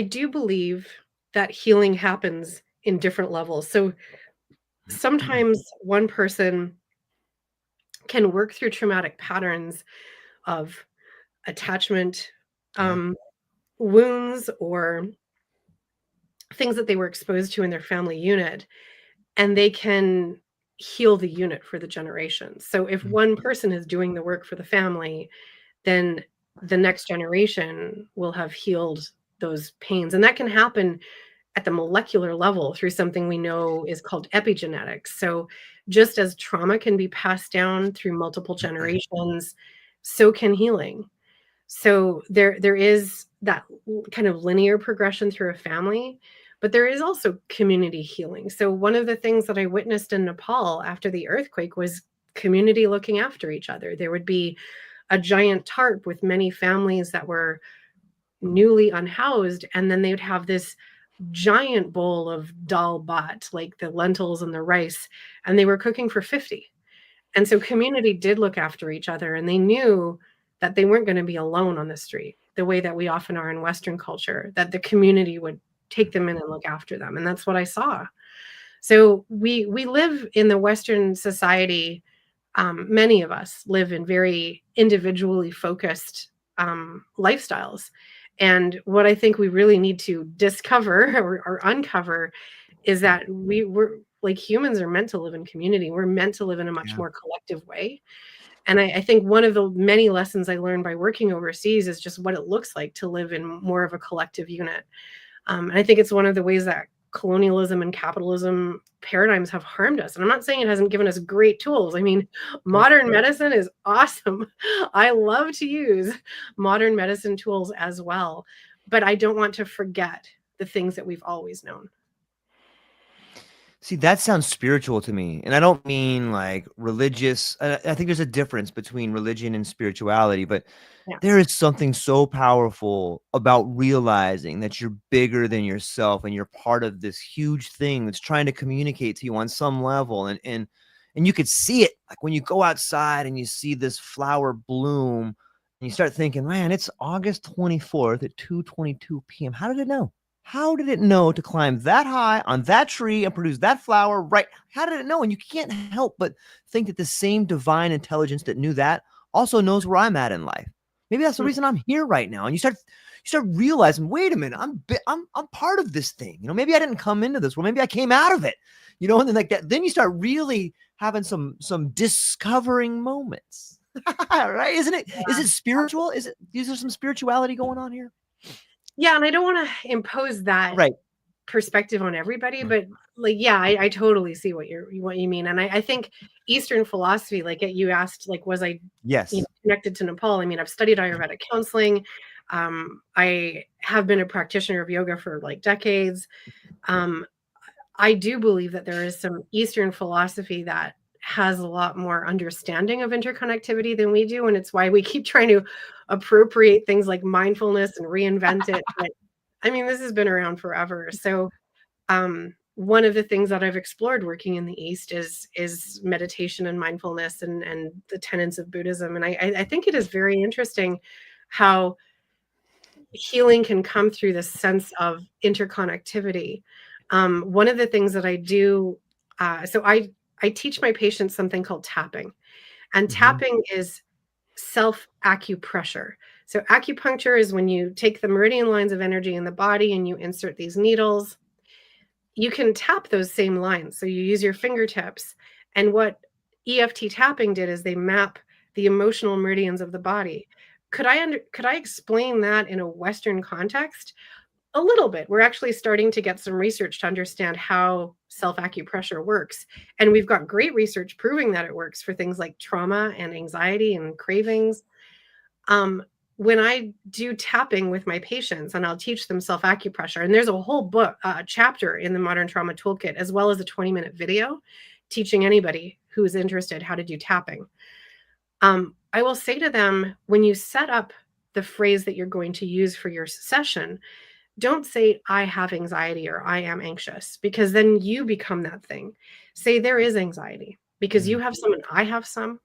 do believe that healing happens in different levels. So sometimes one person can work through traumatic patterns of attachment, Yeah. um, wounds, or things that they were exposed to in their family unit, and they can heal the unit for the generations. So if Mm. one person is doing the work for the family, then the next generation will have healed those pains. And that can happen at the molecular level through something we know is called epigenetics. So just as trauma can be passed down through multiple generations, so can healing. So there is that kind of linear progression through a family, but there is also community healing. So one of the things that I witnessed in Nepal after the earthquake was community looking after each other. There would be a giant tarp with many families that were newly unhoused, and then they would have this giant bowl of dal bhat, like the lentils and the rice, and they were cooking for 50. And so community did look after each other, and they knew that they weren't going to be alone on the street the way that we often are in Western culture, that the community would take them in and look after them. And that's what I saw. So we live in the Western society. Many of us live in very individually focused lifestyles. And what I think we really need to discover or uncover is that we're like humans are meant to live in community. We're meant to live in a much Yeah. more collective way. And I think one of the many lessons I learned by working overseas is just what it looks like to live in more of a collective unit. And I think it's one of the ways that colonialism and capitalism paradigms have harmed us. And I'm not saying it hasn't given us great tools. I mean, Nope. modern medicine is awesome. I love to use modern medicine tools as well, but I don't want to forget the things that we've always known. See, that sounds spiritual to me. And I don't mean like religious. I think there's a difference between religion and spirituality, but Yeah. there is something so powerful about realizing that you're bigger than yourself and you're part of this huge thing that's trying to communicate to you on some level. And you could see it like when you go outside and you see this flower bloom and you start thinking, man, it's August 24th at 2:22 p.m. How did it know? How did it know to climb that high on that tree and produce that flower? Right. How did it know? And you can't help but think that the same divine intelligence that knew that also knows where I'm at in life. Maybe that's the reason I'm here right now. And you start realizing, wait a minute, I'm part of this thing. Maybe I didn't come into this. Well, maybe I came out of it. And then like that, then you start really having some discovering moments. Right? Isn't it? Is it spiritual? Is there some spirituality going on here? Yeah, and I don't want to impose that Right. perspective on everybody, but like, yeah, I totally see what you mean. And I think Eastern philosophy, like you asked, like, was I, Yes. connected to Nepal? I mean, I've studied Ayurvedic counseling. I have been a practitioner of yoga for like decades. Um, I do believe that there is some Eastern philosophy that has a lot more understanding of interconnectivity than we do. And it's why we keep trying to appropriate things like mindfulness and reinvent it. But I mean, this has been around forever. So one of the things that I've explored working in the East is meditation and mindfulness and the tenets of Buddhism. And I think it is very interesting how healing can come through this sense of interconnectivity. One of the things that I do, so I teach my patients something called tapping, and Mhm. tapping is self acupressure. So acupuncture is when you take the meridian lines of energy in the body and you insert these needles. You can tap those same lines. So you use your fingertips. And what EFT tapping did is they map the emotional meridians of the body. Could I explain that in a Western context? A little bit. We're actually starting to get some research to understand how self acupressure works. And we've got great research proving that it works for things like trauma and anxiety and cravings. Um, when I do tapping with my patients and I'll teach them self acupressure, and there's a whole book, chapter in the Modern Trauma Toolkit, as well as a 20-minute video teaching anybody who is interested how to do tapping. I will say to them, when you set up the phrase that you're going to use for your session, don't say, I have anxiety or I am anxious, because then you become that thing. Say, there is anxiety because you Mm. have some and I have some,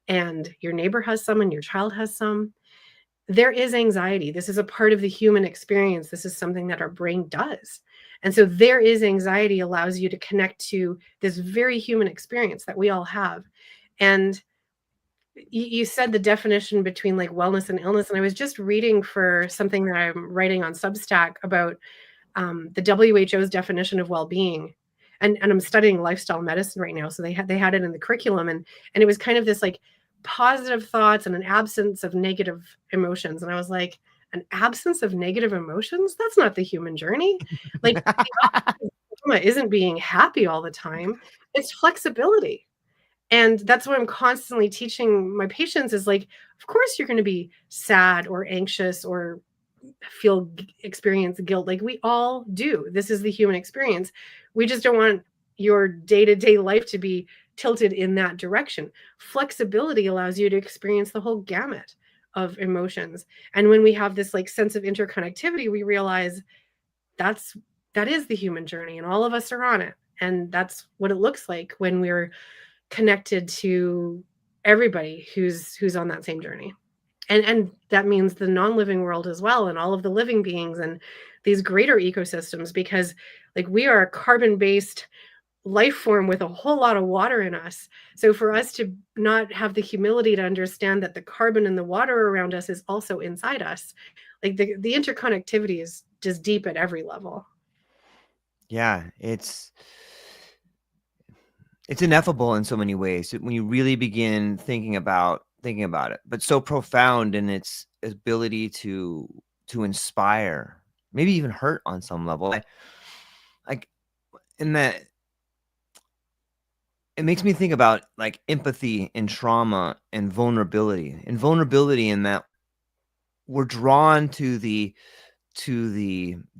and your neighbor has some and your child has some. There is anxiety. This is a part of the human experience. This is something that our brain does. And so there is anxiety allows you to connect to this very human experience that we all have. And you said the definition between like wellness and illness. And I was just reading for something that I'm writing on Substack about the WHO's definition of well-being. And I'm studying lifestyle medicine right now. So they had it in the curriculum, and it was kind of this like positive thoughts and an absence of negative emotions. And I was like, an absence of negative emotions? That's not the human journey. Like the opposite of trauma isn't being happy all the time. It's flexibility. And that's what I'm constantly teaching my patients is like, of course you're going to be sad or anxious or experience guilt. Like we all do. This is the human experience. We just don't want your day-to-day life to be tilted in that direction. Flexibility allows you to experience the whole gamut of emotions. And when we have this like sense of interconnectivity, we realize that is the human journey and all of us are on it. And that's what it looks like when we're connected to everybody who's on that same journey. And that means the non-living world as well, and all of the living beings and these greater ecosystems, because like we are a carbon-based life form with a whole lot of water in us. So for us to not have the humility to understand that the carbon in the water around us is also inside us, like the interconnectivity is just deep at every level. Yeah, it's ineffable in so many ways when you really begin thinking about it, but so profound in its ability to inspire, maybe even hurt on some level. Like in that, it makes me think about like empathy and trauma and vulnerability, in that we're drawn to the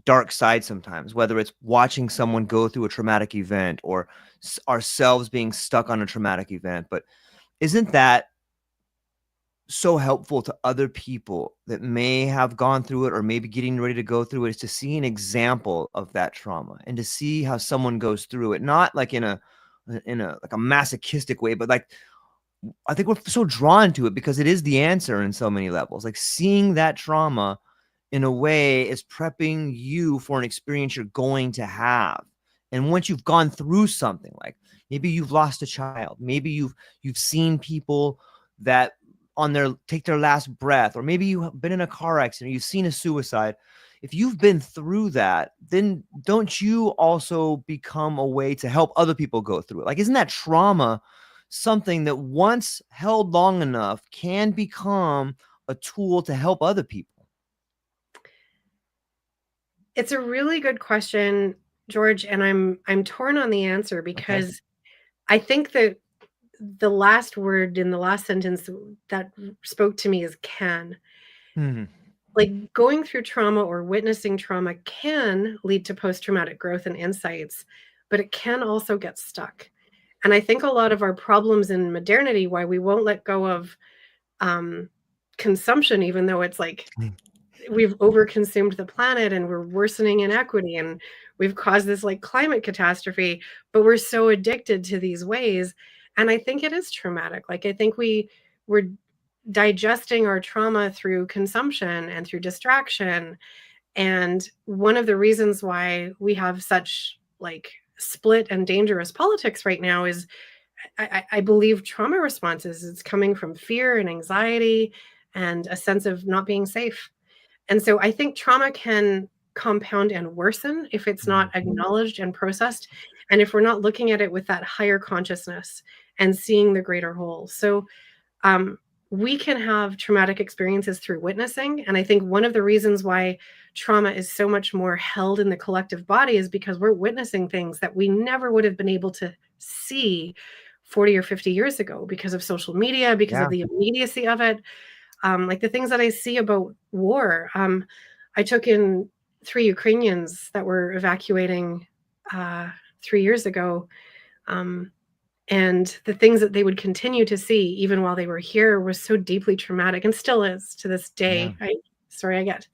dark side sometimes, whether it's watching someone go through a traumatic event or ourselves being stuck on a traumatic event. But isn't that so helpful to other people that may have gone through it or maybe getting ready to go through it, is to see an example of that trauma and to see how someone goes through it, not like in a like a masochistic way, but like I think we're so drawn to it because it is the answer in so many levels. Like seeing that trauma in a way is prepping you for an experience you're going to have. And once you've gone through something, like maybe you've lost a child, maybe you've seen people that take their last breath, or maybe you've been in a car accident, you've seen a suicide. If you've been through that, then don't you also become a way to help other people go through it? Like, isn't that trauma something that once held long enough can become a tool to help other people? It's a really good question, George, and I'm torn on the answer Okay. because I think that the last word in the last sentence that spoke to me is can. Hmm. Like going through trauma or witnessing trauma can lead to post-traumatic growth and insights, but it can also get stuck. And I think a lot of our problems in modernity, why we won't let go of um, consumption, even though it's like we've overconsumed the planet and we're worsening inequity and we've caused this like climate catastrophe, but we're so addicted to these ways. And I think it is traumatic. Like I think we're digesting our trauma through consumption and through distraction. And one of the reasons why we have such like split and dangerous politics right now is I believe trauma responses. It's coming from fear and anxiety and a sense of not being safe. And so I think trauma can compound and worsen if it's not acknowledged and processed, and if we're not looking at it with that higher consciousness and seeing the greater whole. So um, we can have traumatic experiences through witnessing. And I think one of the reasons why trauma is so much more held in the collective body is because we're witnessing things that we never would have been able to see 40 or 50 years ago because of social media, because of Yeah. the immediacy of it. Like the things that I see about war. I took in 3 Ukrainians that were evacuating 3 years ago. Um, and the things that they would continue to see even while they were here was so deeply traumatic and still is to this Yeah. day. I get a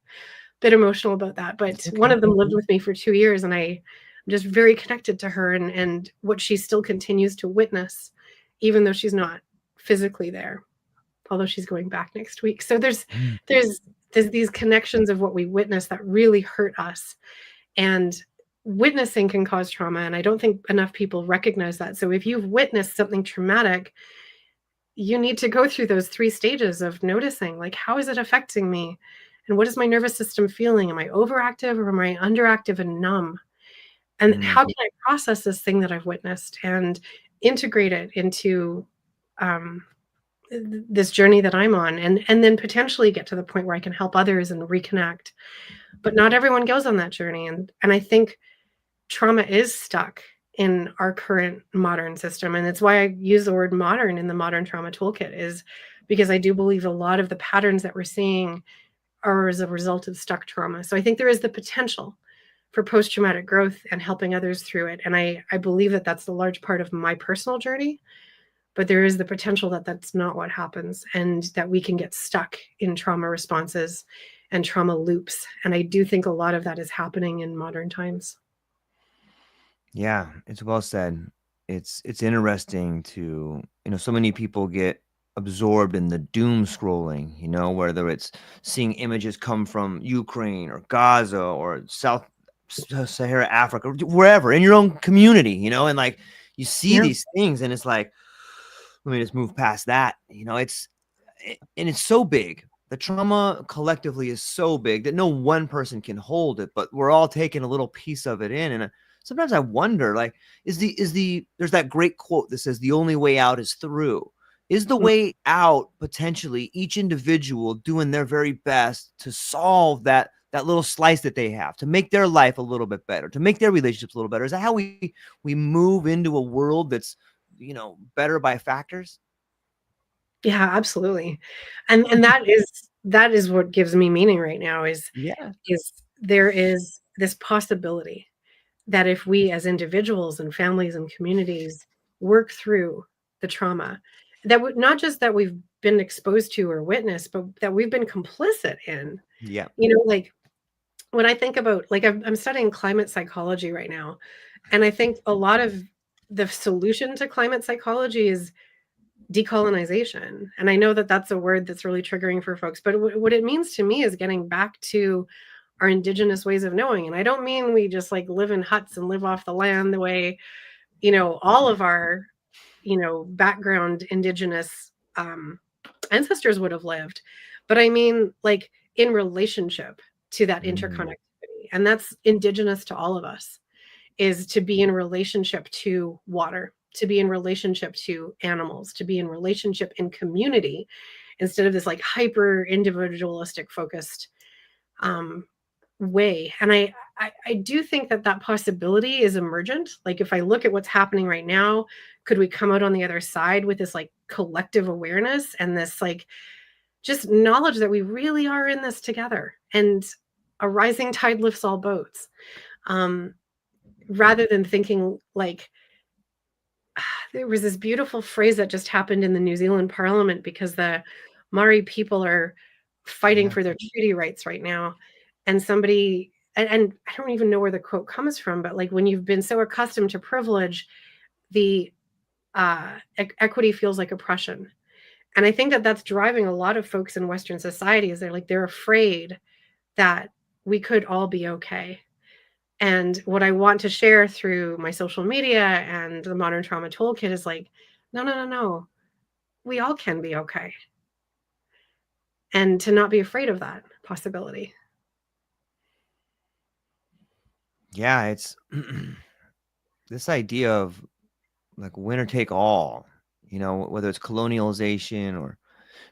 bit emotional about that, It's but one okay. of them lived with me for 2 years, and I'm just very connected to her and what she still continues to witness, even though she's not physically there, although she's going back next week. So Mm. there's there's these connections of what we witness that really hurt us. And witnessing can cause trauma, and I don't think enough people recognize that. So if you've witnessed something traumatic, you need to go through those 3 stages of noticing, like, how is it affecting me? And what is my nervous system feeling? Am I overactive or am I underactive and numb? And Mm. how can I process this thing that I've witnessed and integrate it into um, this journey that I'm on, and then potentially get to the point where I can help others and reconnect. But not everyone goes on that journey, and I think trauma is stuck in our current modern system, and it's why I use the word modern in the modern trauma toolkit, is because I do believe a lot of the patterns that we're seeing are as a result of stuck trauma. So I think there is the potential for post-traumatic growth and helping others through it, and I believe that that's a large part of my personal journey. But there is the potential that that's not what happens, and that we can get stuck in trauma responses and trauma loops. And I do think a lot of that is happening in modern times. Yeah, it's well said. It's interesting to, so many people get absorbed in the doom scrolling, whether it's seeing images come from Ukraine or Gaza or South Sahara Africa, wherever in your own community, and like you see Yeah. these things and it's like, let me just move past that. And it's so big. The trauma collectively is so big that no one person can hold it, but we're all taking a little piece of it in. And sometimes I wonder, like, there's that great quote that says the only way out is through. Is the way out potentially each individual doing their very best to solve that little slice that they have, to make their life a little bit better, to make their relationships a little better? Is that how we move into a world that's, better by factors? Yeah, absolutely. And that is what gives me meaning right now, Yeah. is there is this possibility that if we as individuals and families and communities work through the trauma that not just that we've been exposed to or witnessed, but that we've been complicit in. Yeah. Like when I think about, like, I'm studying climate psychology right now, and I think a lot of the solution to climate psychology is decolonization. And I know that that's a word that's really triggering for folks, but what it means to me is getting back to our indigenous ways of knowing. And I don't mean we just like live in huts and live off the land the way, all of our, background indigenous ancestors would have lived. But I mean, like, in relationship to that Mm. interconnectivity. And that's indigenous to all of us, is to be in relationship to water, to be in relationship to animals, to be in relationship in community, instead of this like hyper individualistic focused um, way. And I do think that that possibility is emergent. Like, if I look at what's happening right now, could we come out on the other side with this like collective awareness and this like just knowledge that we really are in this together, and a rising tide lifts all boats, um, rather than thinking like, there was this beautiful phrase that just happened in the New Zealand Parliament because the Maori people are fighting Yeah. for their treaty rights right now. And somebody, and I don't even know where the quote comes from, but like, when you've been so accustomed to privilege, the equity feels like oppression. And I think that that's driving a lot of folks in Western society, is they're afraid that we could all be okay. And what I want to share through my social media and the Modern Trauma Toolkit is like, no, no, no, no. We all can be okay. And to not be afraid of that possibility. Yeah, it's this idea of like winner take all, whether it's colonialization or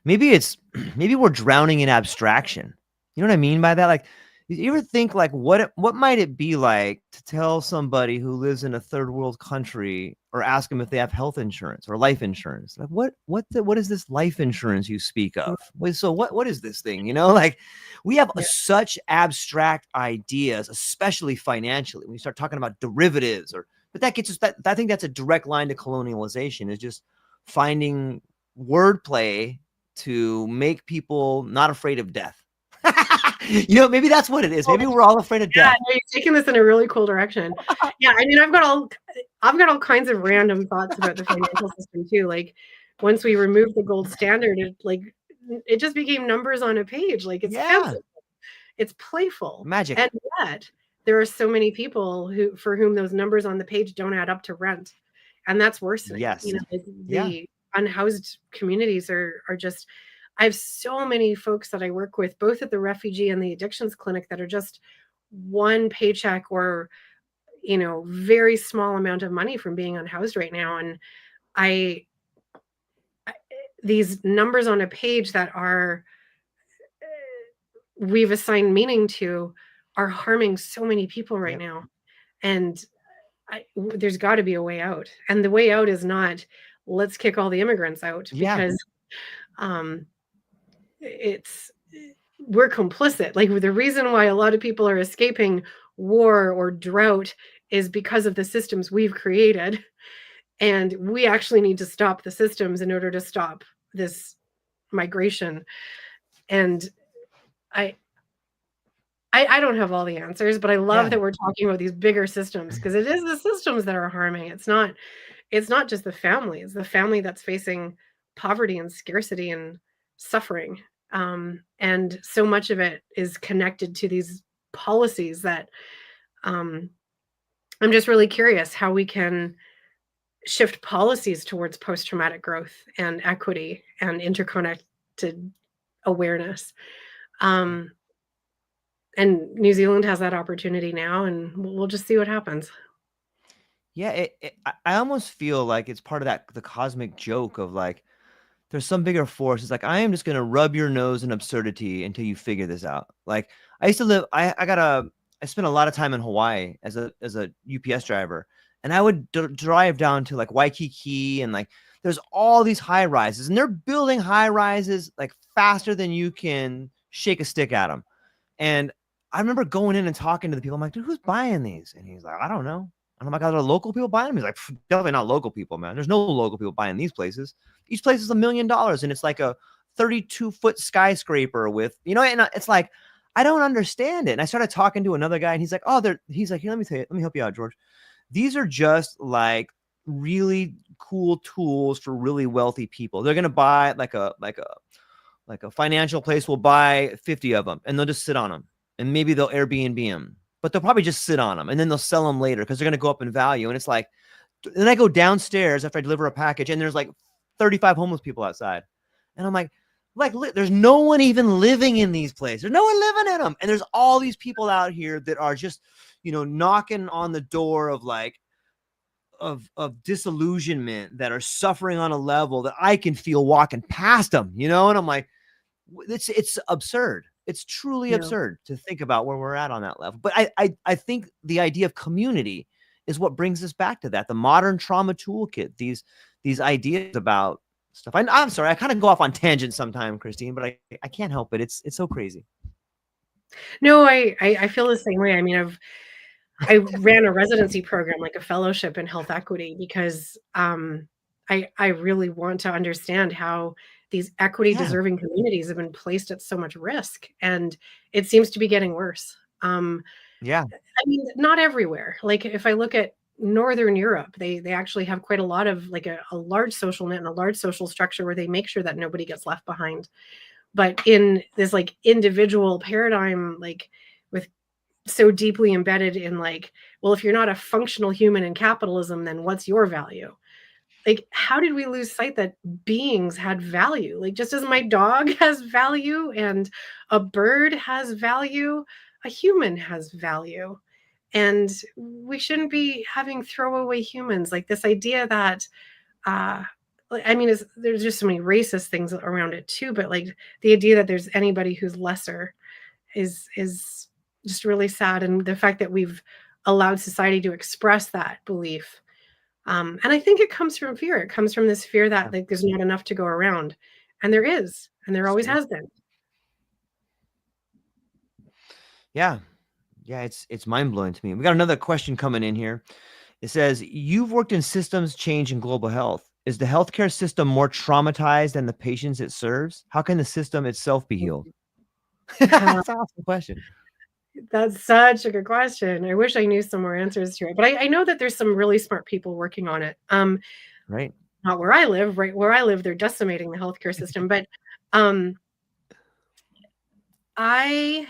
maybe it's maybe we're drowning in abstraction. You know what I mean by that? Like, you ever think like what might it be like to tell somebody who lives in a third world country or ask them if they have health insurance or life insurance? Like, what is this life insurance you speak of? Wait, so what is this thing? Like, we have Yeah. such abstract ideas, especially financially. When you start talking about derivatives, but that gets us that I think that's a direct line to colonialization, is just finding wordplay to make people not afraid of death. Maybe that's what it is. Maybe we're all afraid of Yeah, death. no, you're taking this in a really cool direction. Yeah, I mean, I've got all kinds of random thoughts about the financial system too. Like, once we removed the gold standard, it just became numbers on a page. Like, it's Yeah. fanciful, it's playful, Magic. and yet there are so many people for whom those numbers on the page don't add up to rent, and that's worsening. Yes. Yeah. The unhoused communities are just. I have so many folks that I work with, both at the refugee and the addictions clinic, that are just one paycheck or very small amount of money from being unhoused right now. And I, these numbers on a page that are we've assigned meaning to are harming so many people right Yep. now. And there's got to be a way out. And the way out is not let's kick all the immigrants out, Yeah. because um, it's we're complicit. Like, the reason why a lot of people are escaping war or drought is because of the systems we've created. And we actually need to stop the systems in order to stop this migration. And I, I don't have all the answers, but I love Yeah. that we're talking about these bigger systems, because it is the systems that are harming. It's not just the family. It's the family that's facing poverty and scarcity and suffering. And so much of it is connected to these policies that um, I'm just really curious how we can shift policies towards post-traumatic growth and equity and interconnected awareness. Um, and New Zealand has that opportunity now, and we'll just see what happens. Yeah. I almost feel like it's part of the cosmic joke of like, there's some bigger force. It's like, I am just going to rub your nose in absurdity until you figure this out. Like, I used to live, I spent a lot of time in Hawaii as a UPS driver, and I would drive down to like Waikiki, and like, there's all these high rises, and they're building high rises like faster than you can shake a stick at them. And I remember going in and talking to the people. I'm like, dude, who's buying these? And he's like, I don't know. And I'm like, are there local people buying them? He's like, definitely not local people, man. There's no local people buying these places. Each place is $1 million, and it's like a 32-foot skyscraper with, and it's like, I don't understand it. And I started talking to another guy, and he's like, he's like, here, let me help you out, George. These are just like really cool tools for really wealthy people. They're gonna buy like a financial place will buy 50 of them, and they'll just sit on them, and maybe they'll Airbnb them, but they'll probably just sit on them, and then they'll sell them later because they're going to go up in value. And it's like, then I go downstairs after I deliver a package, and there's like 35 homeless people outside. And I'm like, there's no one even living in these places. There's no one living in them. And there's all these people out here that are just, knocking on the door of like, of disillusionment, that are suffering on a level that I can feel walking past them, and I'm like, it's absurd. It's truly Yeah. absurd to think about where we're at on that level. But I think the idea of community is what brings us back to that. The modern trauma toolkit, these ideas about stuff. I'm sorry, I kind of go off on tangents sometimes, Christine, but I can't help it. It's so crazy. No, I feel the same way. I mean, I ran a residency program, like a fellowship in health equity, because I really want to understand how these equity Yeah. deserving communities have been placed at so much risk, and it seems to be getting worse. Yeah. I mean, not everywhere. Like, if I look at Northern Europe, they actually have quite a lot of, like, a large social net and a large social structure where they make sure that nobody gets left behind. But in this, like, individual paradigm, like, with so deeply embedded in, like, well, if you're not a functional human in capitalism, then what's your value? Like, how did we lose sight that beings had value? Like, just as my dog has value and a bird has value, a human has value. And we shouldn't be having throwaway humans. Like, this idea that uh I mean, there's just so many racist things around it too, but like the idea that there's anybody who's lesser is just really sad. And the fact that we've allowed society to express that belief, and I think it comes from fear. It comes from this fear that, Yeah. like, there's not enough to go around, and there is, and there always See? has been. Yeah. Yeah. It's mind blowing to me. We got another question coming in here. It says, you've worked in systems change in global health. Is the healthcare system more traumatized than the patients it serves? How can the system itself be healed? That's an awesome question. That's such a good question. I wish I knew some more answers to it, but I know that there's some really smart people working on it. Right. Not where I live. Right where I live, they're decimating the healthcare system. But um, I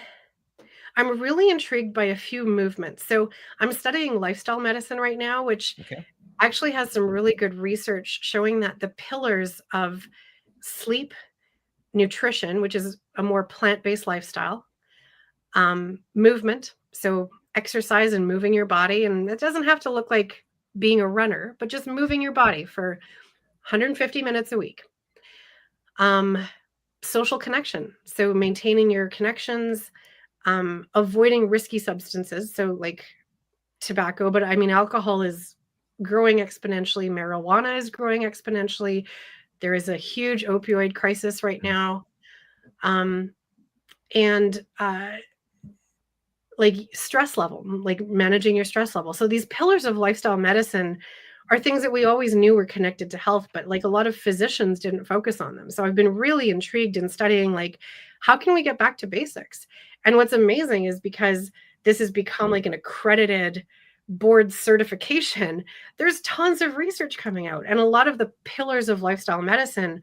I'm really intrigued by a few movements. So I'm studying lifestyle medicine right now, which Okay. actually has some really good research showing that the pillars of sleep, nutrition, which is a more plant-based lifestyle, movement, so exercise and moving your body, and it doesn't have to look like being a runner, but just moving your body for 150 minutes a week. Um, Social connection, so maintaining your connections, avoiding risky substances, so like tobacco, but I mean, alcohol is growing exponentially, marijuana is growing exponentially. There is a huge opioid crisis right now. Um, and like stress level, like managing your stress level. So these pillars of lifestyle medicine are things that we always knew were connected to health, but like a lot of physicians didn't focus on them. So I've been really intrigued in studying like how can we get back to basics? And what's amazing is because this has become like an accredited board certification, there's tons of research coming out and a lot of the pillars of lifestyle medicine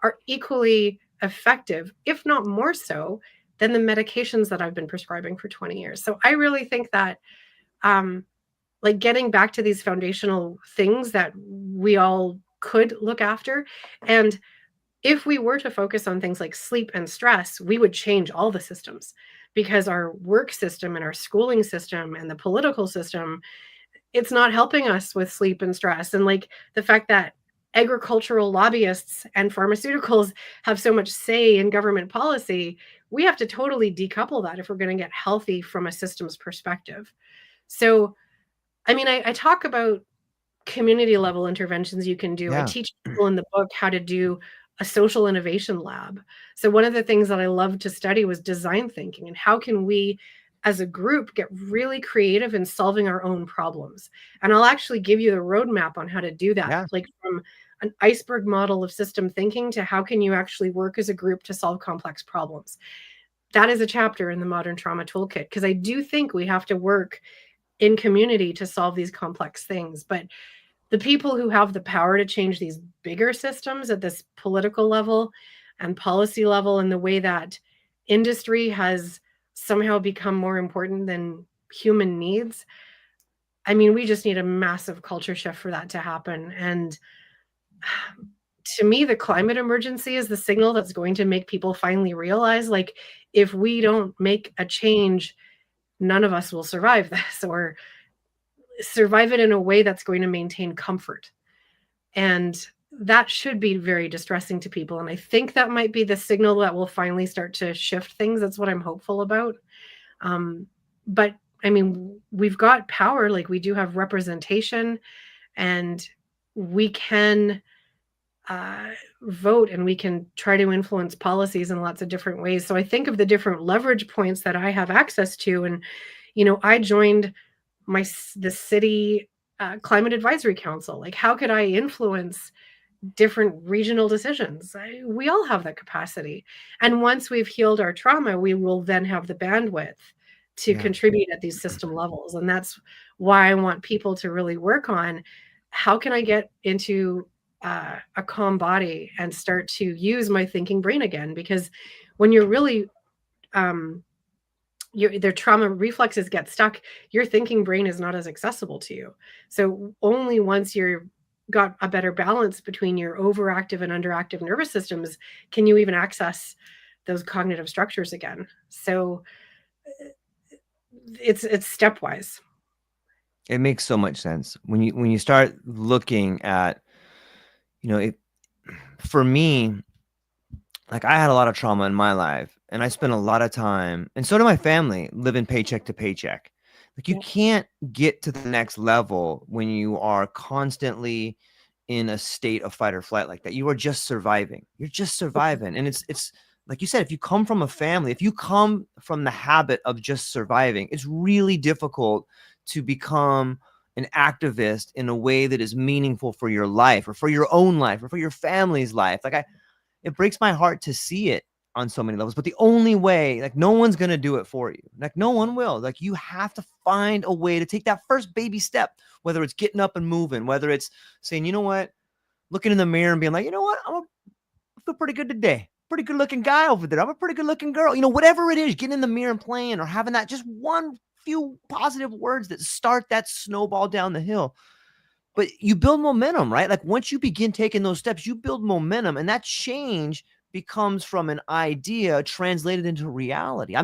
are equally effective, if not more so, than the medications that I've been prescribing for 20 years. So I really think that um, like getting back to these foundational things that we all could look after. And if we were to focus on things like sleep and stress, we would change all the systems because our work system and our schooling system and the political system, it's not helping us with sleep and stress. And like the fact that agricultural lobbyists and pharmaceuticals have so much say in government policy, we have to totally decouple that if we're going to get healthy from a systems perspective. So, I mean, I talk about community level interventions you can do. I Yeah. teach people in the book how to do a social innovation lab. So one of the things that I loved to study was design thinking and how can we as a group get really creative in solving our own problems. And I'll actually give you the roadmap on how to do that, Yeah. like from an iceberg model of system thinking to how can you actually work as a group to solve complex problems. That is a chapter in the Modern Trauma Toolkit because I do think we have to work in community to solve these complex things. But the people who have the power to change these bigger systems at this political level and policy level, and the way that industry has somehow become more important than human needs, I mean, we just need a massive culture shift for that to happen. And to me, the climate emergency is the signal that's going to make people finally realize, like, if we don't make a change, none of us will survive this or survive it in a way that's going to maintain comfort. And that should be very distressing to people. And I think that might be the signal that will finally start to shift things. That's what I'm hopeful about. But I mean, we've got power, like we do have representation, and we can vote and we can try to influence policies in lots of different ways. So I think of the different leverage points that I have access to. And, you know, I joined the city climate advisory council. Like, how could I influence different regional decisions? We all have that capacity. And once we've healed our trauma, we will then have the bandwidth to Yeah. contribute at these system levels. And that's why I want people to really work on how can I get into a calm body and start to use my thinking brain again? Because when you're really their trauma reflexes get stuck, your thinking brain is not as accessible to you. So only once you're got a better balance between your overactive and underactive nervous systems can you even access those cognitive structures again. So it's stepwise. It makes so much sense when you start looking at, it for me, like I had a lot of trauma in my life and I spent a lot of time, and so did my family, living paycheck to paycheck. Like you Yeah. can't get to the next level when you are constantly in a state of fight or flight like that. You are just surviving. You're just surviving. And it's like you said, if you come from a family, if you come from the habit of just surviving, it's really difficult to become an activist in a way that is meaningful for your life or for your own life or for your family's life. It breaks my heart to see it on so many levels. But the only way, like, no one's going to do it for you. Like, no one will. Like, you have to find a way to take that first baby step, whether it's getting up and moving, whether it's saying, you know what, looking in the mirror and being like, you know what, I feel pretty good today. pretty good looking guy over there. I'm a pretty good looking girl. You know, whatever it is, getting in the mirror and playing or having that just one few positive words that start that snowball down the hill. But you build momentum, right? Like once you begin taking those steps, you build momentum, and that change becomes from an idea translated into reality.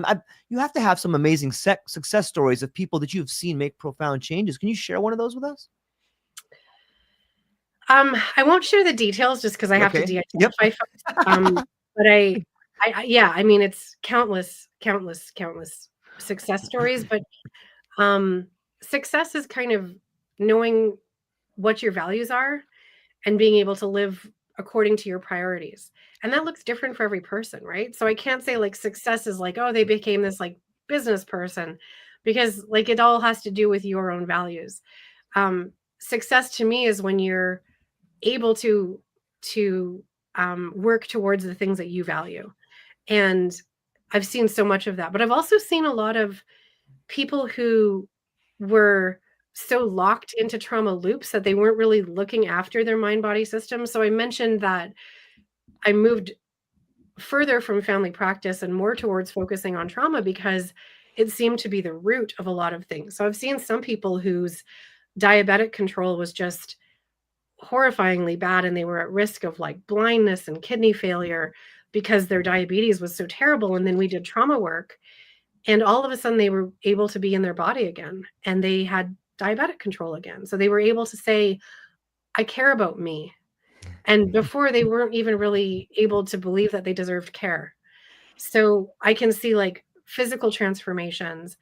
You have to have some amazing success stories of people that you've seen make profound changes. Can you share one of those with us? I won't share the details just because I have to Okay. Yep. de-identify folks. But yeah, I mean, it's countless, countless, countless success stories. But success is kind of knowing what your values are and being able to live according to your priorities. And that looks different for every person, right? So I can't say like success is like, oh, they became this like business person, because like it all has to do with your own values. Success to me is when you're able to work towards the things that you value. And I've seen so much of that, but I've also seen a lot of people who were so locked into trauma loops that they weren't really looking after their mind body system. So I mentioned that I moved further from family practice and more towards focusing on trauma because it seemed to be the root of a lot of things. So I've seen some people whose diabetic control was just horrifyingly bad and they were at risk of like blindness and kidney failure because their diabetes was so terrible. And then we did trauma work, and all of a sudden they were able to be in their body again and they had diabetic control again. So they were able to say, I care about me. And before they weren't even really able to believe that they deserved care. So I can see like physical transformations,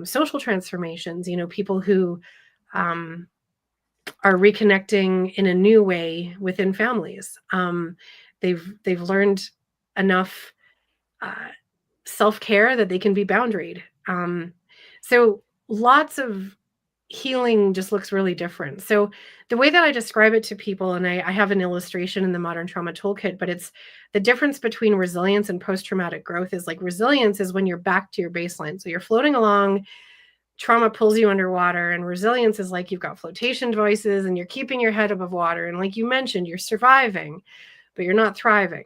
social transformations, you know, people who um, are reconnecting in a new way within families. They've learned enough uh, self care that they can be boundaried. So lots of healing just looks really different. So the way that I describe it to people, and I have an illustration in the Modern Trauma Toolkit, but it's the difference between resilience and post traumatic growth is like resilience is when you're back to your baseline. So you're floating along, trauma pulls you underwater, and resilience is like you've got flotation devices and you're keeping your head above water. And like you mentioned, you're surviving, but you're not thriving.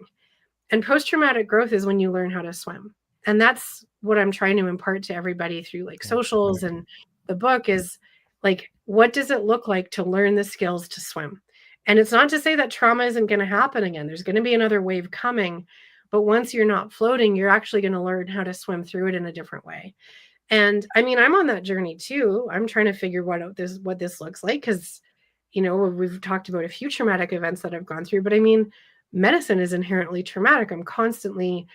And post traumatic growth is when you learn how to swim. And that's what I'm trying to impart to everybody through like socials and the book is like, what does it look like to learn the skills to swim? And it's not to say that trauma isn't going to happen again. There's going to be another wave coming. But once you're not floating, you're actually going to learn how to swim through it in a different way. And I mean, I'm on that journey too. I'm trying to figure what this looks like because, you know, we've talked about a few traumatic events that I've gone through, but I mean, medicine is inherently traumatic. I'm constantly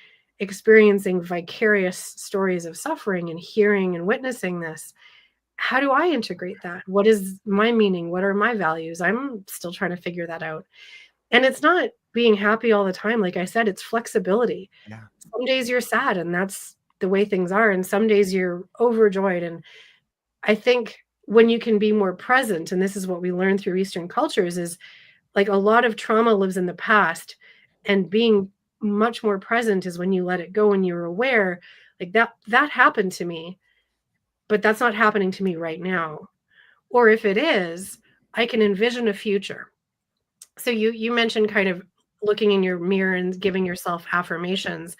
experiencing vicarious stories of suffering and hearing and witnessing this. How do I integrate that? What is my meaning? What are my values? I'm still trying to figure that out. And it's not being happy all the time. Like I said, it's flexibility. Yeah. Some days you're sad and that's the way things are. And some days you're overjoyed. And I think when you can be more present, and this is what we learn through Eastern cultures, is like a lot of trauma lives in the past, and being much more present is when you let it go and you're aware like that happened to me, but that's not happening to me right now. Or if it is, I can envision a future. So you mentioned kind of looking in your mirror and giving yourself affirmations.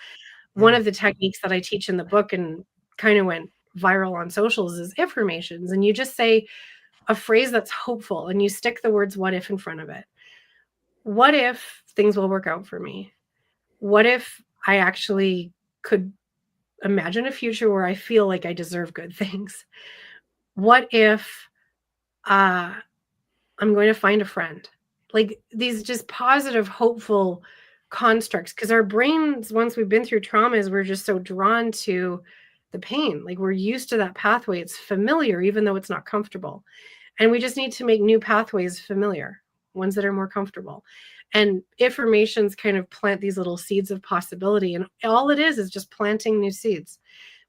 One Yeah. of the techniques that I teach in the book and kind of went viral on socials is affirmations. And you just say a phrase that's hopeful and you stick the words what if in front of it. What if things will work out for me? What if I actually could imagine a future where I feel like I deserve good things? What if uh, I'm going to find a friend? Like these just positive, hopeful constructs. Because our brains, once we've been through traumas, we're just so drawn to the pain. Like we're used to that pathway. It's familiar, even though it's not comfortable. And we just need to make new pathways familiar, ones that are more comfortable. And affirmations kind of plant these little seeds of possibility. And all it is just planting new seeds,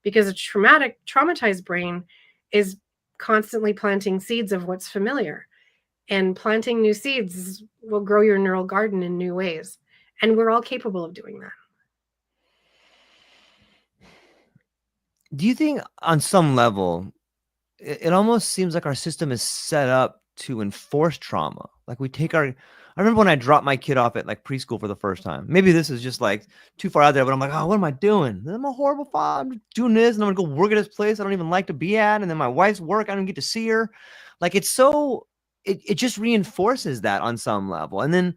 because a traumatized brain is constantly planting seeds of what's familiar. And planting new seeds will grow your neural garden in new ways. And we're all capable of doing that. Do you think on some level, it almost seems like our system is set up to enforce trauma? Like we take our I remember when I dropped my kid off at like preschool for the first time. Maybe this is just like too far out there, but I'm like, oh, what am I doing? I'm a horrible father. I'm doing this, and I'm gonna go work at this place I don't even like to be at, and then my wife's work, I don't get to see her. Like it's so, it just reinforces that on some level, and then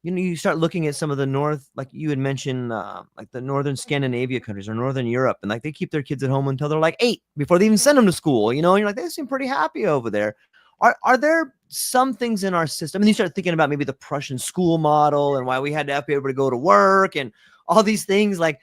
you start looking at some of the north, like you had mentioned, like the northern Scandinavia countries or northern Europe, and like they keep their kids at home until they're like 8 before they even send them to school. And you're like, they seem pretty happy over there. Are there some things in our system? And you start thinking about maybe the Prussian school model and why we had to be able to go to work and all these things like.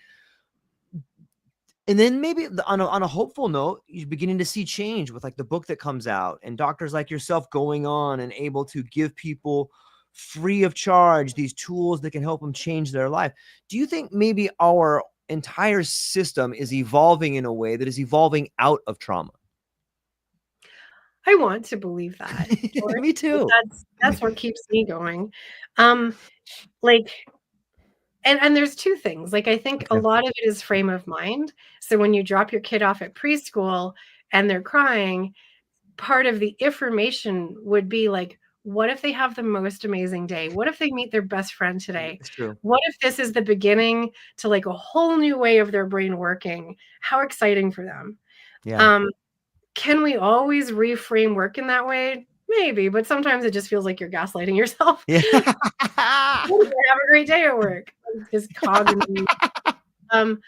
And then maybe on a hopeful note, you're beginning to see change with like the book that comes out and doctors like yourself going on and able to give people free of charge these tools that can help them change their life. Do you think maybe our entire system is evolving in a way that is evolving out of trauma? I want to believe that, George. Me Like, too. that's what keeps me going. Um, like, and there's two things. Like, I think a Okay. lot of it is frame of mind. So when you drop your kid off at preschool and they're crying, part of the information would be like, what if they have the most amazing day? What if they meet their best friend today? It's true. What if this is the beginning to like a whole new way of their brain working? How exciting for them. Yeah. Um, can we always reframe work in that way? Maybe, but sometimes it just feels like you're gaslighting yourself. Yeah. Have a great day at work. Just cognitive. Um,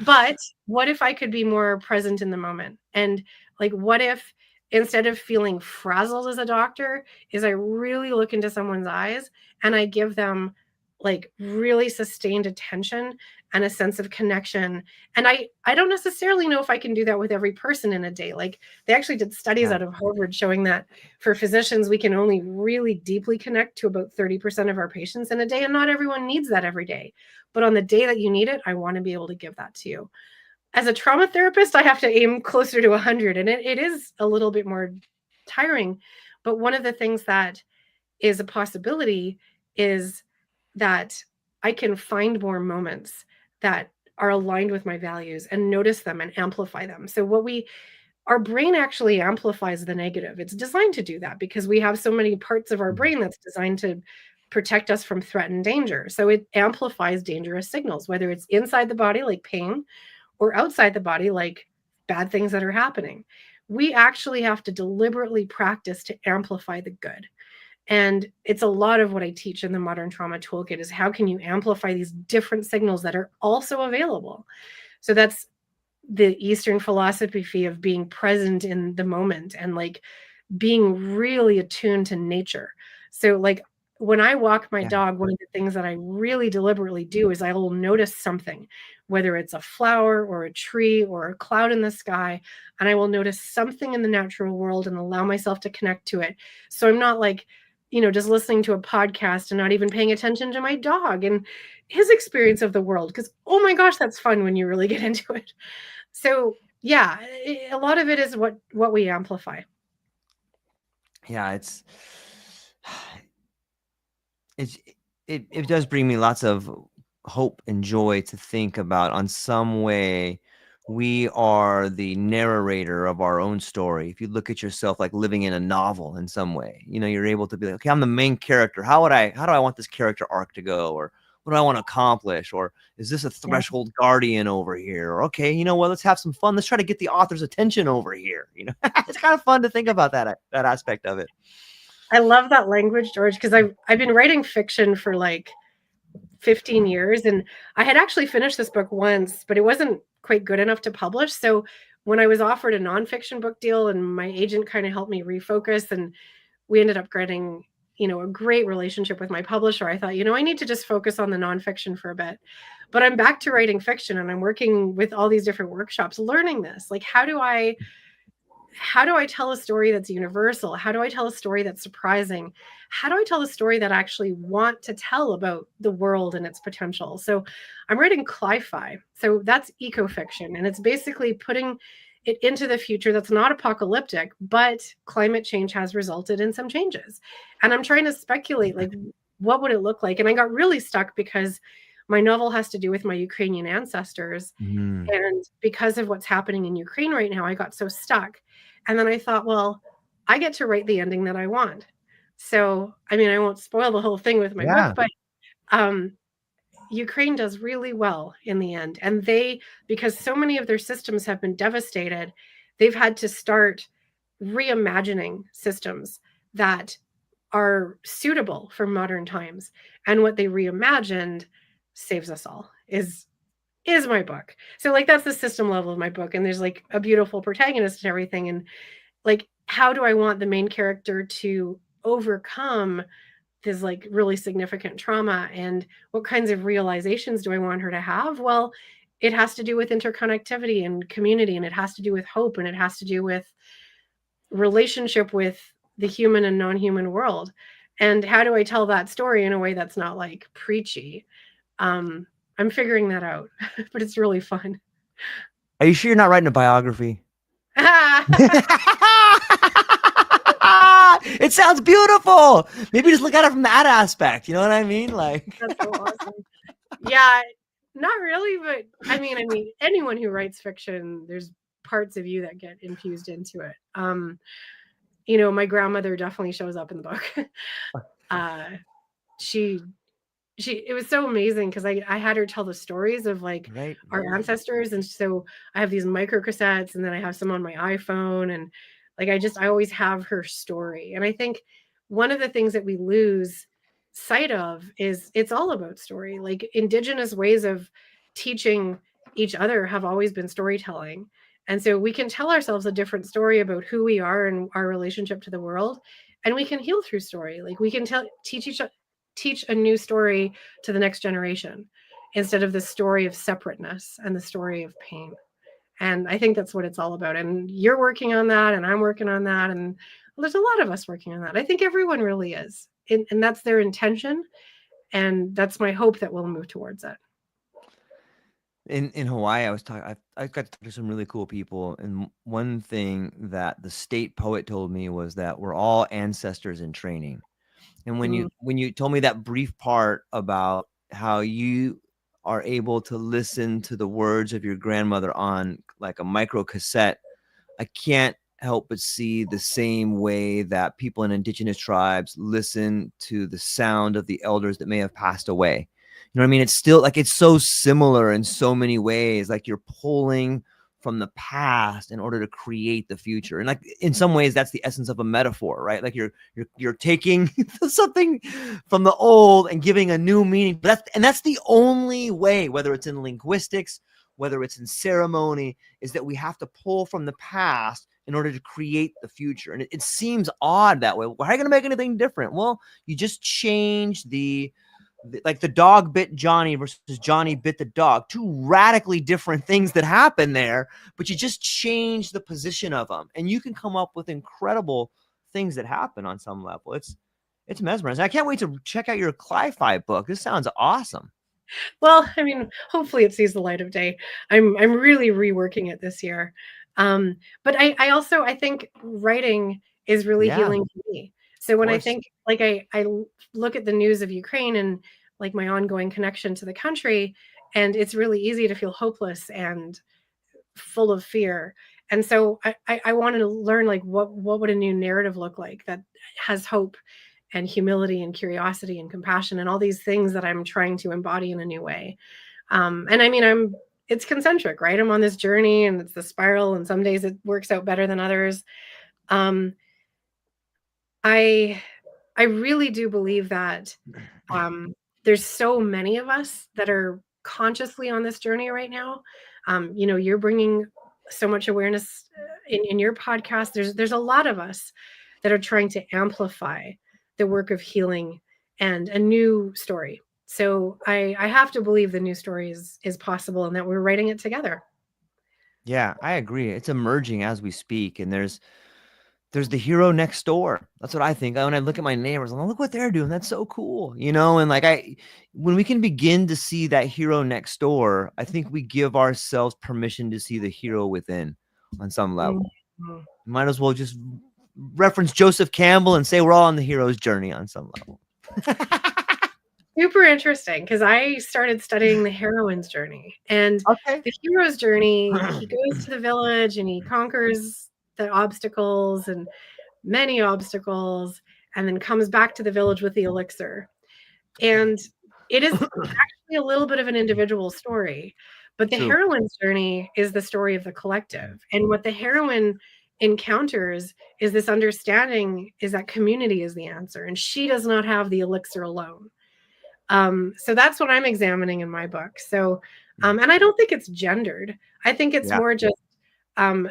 but what if I could be more present in the moment? And like, what if instead of feeling frazzled as a doctor, is I really look into someone's eyes and I give them like really sustained attention and a sense of connection. And I don't necessarily know if I can do that with every person in a day. Like they actually did studies Yeah. out of Harvard showing that for physicians, we can only really deeply connect to about 30% of our patients in a day. And not everyone needs that every day. But on the day that you need it, I want to be able to give that to you. As a trauma therapist, I have to aim closer to 100, and it is a little bit more tiring. But one of the things that is a possibility is that I can find more moments that are aligned with my values and notice them and amplify them. So our brain actually amplifies the negative. It's designed to do that because we have so many parts of our brain that's designed to protect us from threat and danger. So it amplifies dangerous signals, whether it's inside the body like pain or outside the body like bad things that are happening. We actually have to deliberately practice to amplify the good. And it's a lot of what I teach in the Modern Trauma Toolkit is how can you amplify these different signals that are also available. So that's the Eastern philosophy of being present in the moment and like being really attuned to nature. So like when I walk my Yeah. dog, one of the things that I really deliberately do is I will notice something, whether it's a flower or a tree or a cloud in the sky, and I will notice something in the natural world and allow myself to connect to it. So I'm not like, just listening to a podcast and not even paying attention to my dog and his experience of the world. Because, oh my gosh, that's fun when you really get into it. So yeah, a lot of it is what we amplify. Yeah. It's it does bring me lots of hope and joy to think about on some way we are the narrator of our own story. If you look at yourself like living in a novel in some way, you're able to be like, okay, I'm the main character. How do I want this character arc to go? Or what do I want to accomplish? Or is this a Yeah. threshold guardian over here? Or okay, let's have some fun. Let's try to get the author's attention over here. It's kind of fun to think about that aspect of it. I love that language, George, because I've been writing fiction for like 15 years, and I had actually finished this book once, but it wasn't quite good enough to publish. So when I was offered a nonfiction book deal, and my agent kind of helped me refocus, and we ended up getting a great relationship with my publisher. I thought, I need to just focus on the nonfiction for a bit. But I'm back to writing fiction, and I'm working with all these different workshops, learning this. Like, how do I tell a story that's universal? How do I tell a story that's surprising? How do I tell a story that I actually want to tell about the world and its potential? So I'm writing cli-fi. So that's eco-fiction. And it's basically putting it into the future that's not apocalyptic, but climate change has resulted in some changes. And I'm trying to speculate, like, what would it look like? And I got really stuck because my novel has to do with my Ukrainian ancestors. Mm. And because of what's happening in Ukraine right now, I got so stuck. And then I thought, well, I get to write the ending that I want. So, I mean, I won't spoil the whole thing with my book, Yeah. but um, Ukraine does really well in the end. And because so many of their systems have been devastated, they've had to start reimagining systems that are suitable for modern times. And what they reimagined saves us all is my book. So like that's the system level of my book. And there's like a beautiful protagonist and everything. And like, how do I want the main character to overcome this like really significant trauma, and what kinds of realizations do I want her to have? Well, it has to do with interconnectivity and community, and it has to do with hope, and it has to do with relationship with the human and non-human world. And how do I tell that story in a way that's not like preachy? um I'm figuring that out, but it's really fun. Are you sure you're not writing a biography? That's It sounds beautiful. Maybe just look at it from that aspect. You know what I mean? Like, so awesome. Yeah, not really, but I mean, anyone who writes fiction, there's parts of you that get infused into it. My grandmother definitely shows up in the book. uh, she it was so amazing because I had her tell the stories of like right? our ancestors, and so I have these micro cassettes, and then I have some on my iPhone, and like I always have her story. And I think one of the things that we lose sight of is it's all about story. Like indigenous ways of teaching each other have always been storytelling. And so we can tell ourselves a different story about who we are and our relationship to the world, and we can heal through story. Like we can teach a new story to the next generation instead of the story of separateness and the story of pain. And I think that's what it's all about. And you're working on that, and I'm working on that. And there's a lot of us working on that. I think everyone really is. And that's their intention. And that's my hope that we'll move towards it. In Hawaii, I got to talk to some really cool people, and one thing that the state poet told me was that we're all ancestors in training. And when Mm. you told me that brief part about how you are able to listen to the words of your grandmother on like a micro cassette, I can't help but see the same way that people in indigenous tribes listen to the sound of the elders that may have passed away. You know what I mean? It's still like it's so similar in so many ways. Like you're pulling from the past in order to create the future. And like in some ways, that's the essence of a metaphor, right? Like you're taking something from the old and giving a new meaning. That's the only way, whether it's in linguistics, whether it's in ceremony, is that we have to pull from the past in order to create the future. And it seems odd that way. How are you going to make anything different? Well, you just change like the dog bit Johnny versus Johnny bit the dog. Two radically different things that happen there, but you just change the position of them, and you can come up with incredible things that happen on some level. It's mesmerizing. I can't wait to check out your Cli-Fi book. This sounds awesome. Well, I mean, hopefully it sees the light of day. I'm really reworking it this year. But I also I think writing is really Yeah, of healing for me. So when I course. think like I look at the news of Ukraine and like my ongoing connection to the country, and it's really easy to feel hopeless and full of fear. And so I wanted to learn like what would a new narrative look like that has hope and humility and curiosity and compassion and all these things that I'm trying to embody in a new way. And I mean, it's concentric, right? I'm on this journey and it's the spiral, and some days it works out better than others. Um, I I really do believe that um, there's so many of us that are consciously on this journey right now. You're bringing so much awareness in your podcast. There's a lot of us that are trying to amplify the work of healing and a new story. So I have to believe the new story is possible and that we're writing it together. Yeah, I agree. It's emerging as we speak, and there's the hero next door. That's what I think. When I look at my neighbors, I'm like, look what they're doing. That's so cool, you know. And like when we can begin to see that hero next door, I think we give ourselves permission to see the hero within, on some level. Mhm. Might as well just reference Joseph Campbell and say we're all on the hero's journey on some level. Super interesting because I started studying the heroine's journey. And Okay. the hero's journey, he goes to the village and he conquers the obstacles and many obstacles. and then comes back to the village with the elixir. And it is actually a little bit of an individual story, but the True. heroine's journey is the story of the collective. And what the heroine encounters is this understanding is that community is the answer, and she does not have the elixir alone. So that's what I'm examining in my book. So, and I don't think it's gendered. I think it's Yeah. more just um,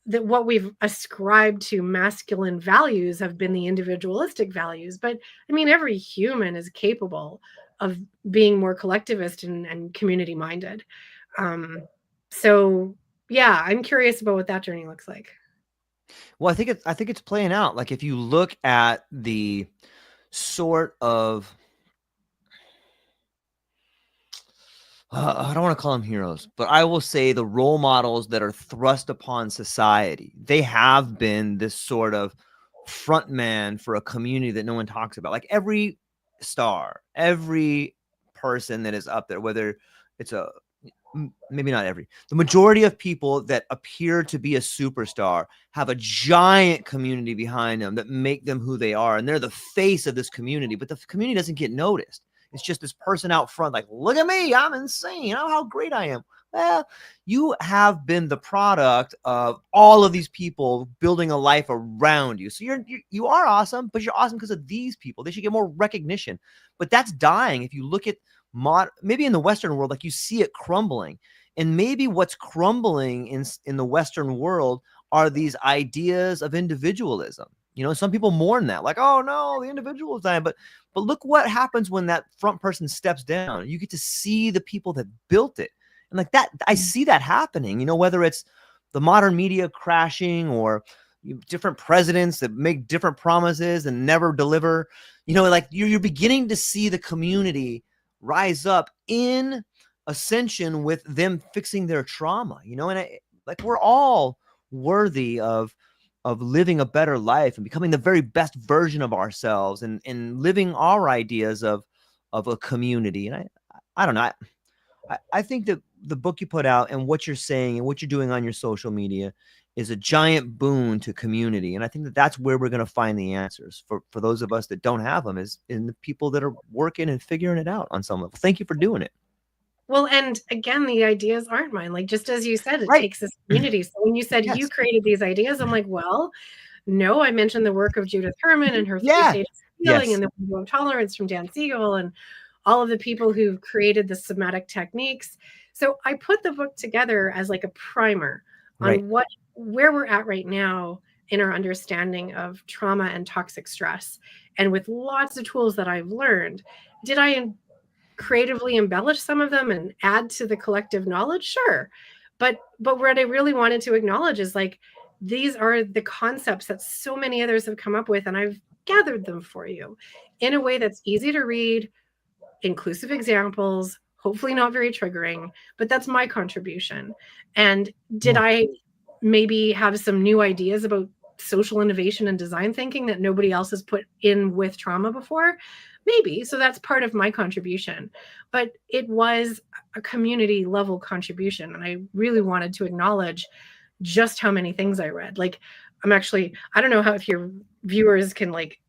that what we've ascribed to masculine values have been the individualistic values. But I mean, every human is capable of being more collectivist and community minded. So yeah, I'm curious about what that journey looks like. Well, I think it's playing out. Like if you look at the sort of I don't want to call them heroes, but I will say the role models that are thrust upon society. They have been this sort of front man for a community that no one talks about. Like every star, every person that is up there, whether it's a maybe not every, the majority of people that appear to be a superstar have a giant community behind them that make them who they are. And they're the face of this community, but the community doesn't get noticed. It's just this person out front, like, look at me, I'm insane. Oh, how great I am. Well, you have been the product of all of these people building a life around you. So you are awesome, but you're awesome because of these people. They should get more recognition. But that's dying. If you look at maybe in the Western world, like you see it crumbling, and maybe what's crumbling in the Western world are these ideas of individualism. You know, some people mourn that, like, oh no, the individual is dying. But look what happens when that front person steps down. You get to see the people that built it, and like that, I see that happening. You know, whether it's the modern media crashing or different presidents that make different promises and never deliver. You know, like you're beginning to see the community rise up in ascension with them fixing their trauma, you know, and like we're all worthy of living a better life and becoming the very best version of ourselves and living our ideas of a community. And I don't know. I think that the book you put out and what you're saying and what you're doing on your social media is a giant boon to community. And I think that that's where we're going to find the answers for those of us that don't have them, is in the people that are working and figuring it out on some level. Thank you for doing it. Well, and again, the ideas aren't mine. Like, just as you said, it Right. takes this community. So when you said you Yes. created these ideas, I'm like, well, no, I mentioned the work of Judith Herman and her 3 Yeah. stages of healing Yes. and the window of tolerance from Dan Siegel and all of the people who've created the somatic techniques. So I put the book together as like a primer Right. on where we're at right now in our understanding of trauma and toxic stress. And with lots of tools that I've learned, did I creatively embellish some of them and add to the collective knowledge? Sure. But what I really wanted to acknowledge is like, these are the concepts that so many others have come up with, and I've gathered them for you in a way that's easy to read, inclusive examples, hopefully not very triggering, but that's my contribution. And did Yeah. I maybe have some new ideas about social innovation and design thinking that nobody else has put in with trauma before? Maybe. So that's part of my contribution. But it was a community level contribution. And I really wanted to acknowledge just how many things I read. Like, I don't know how, if your viewers can like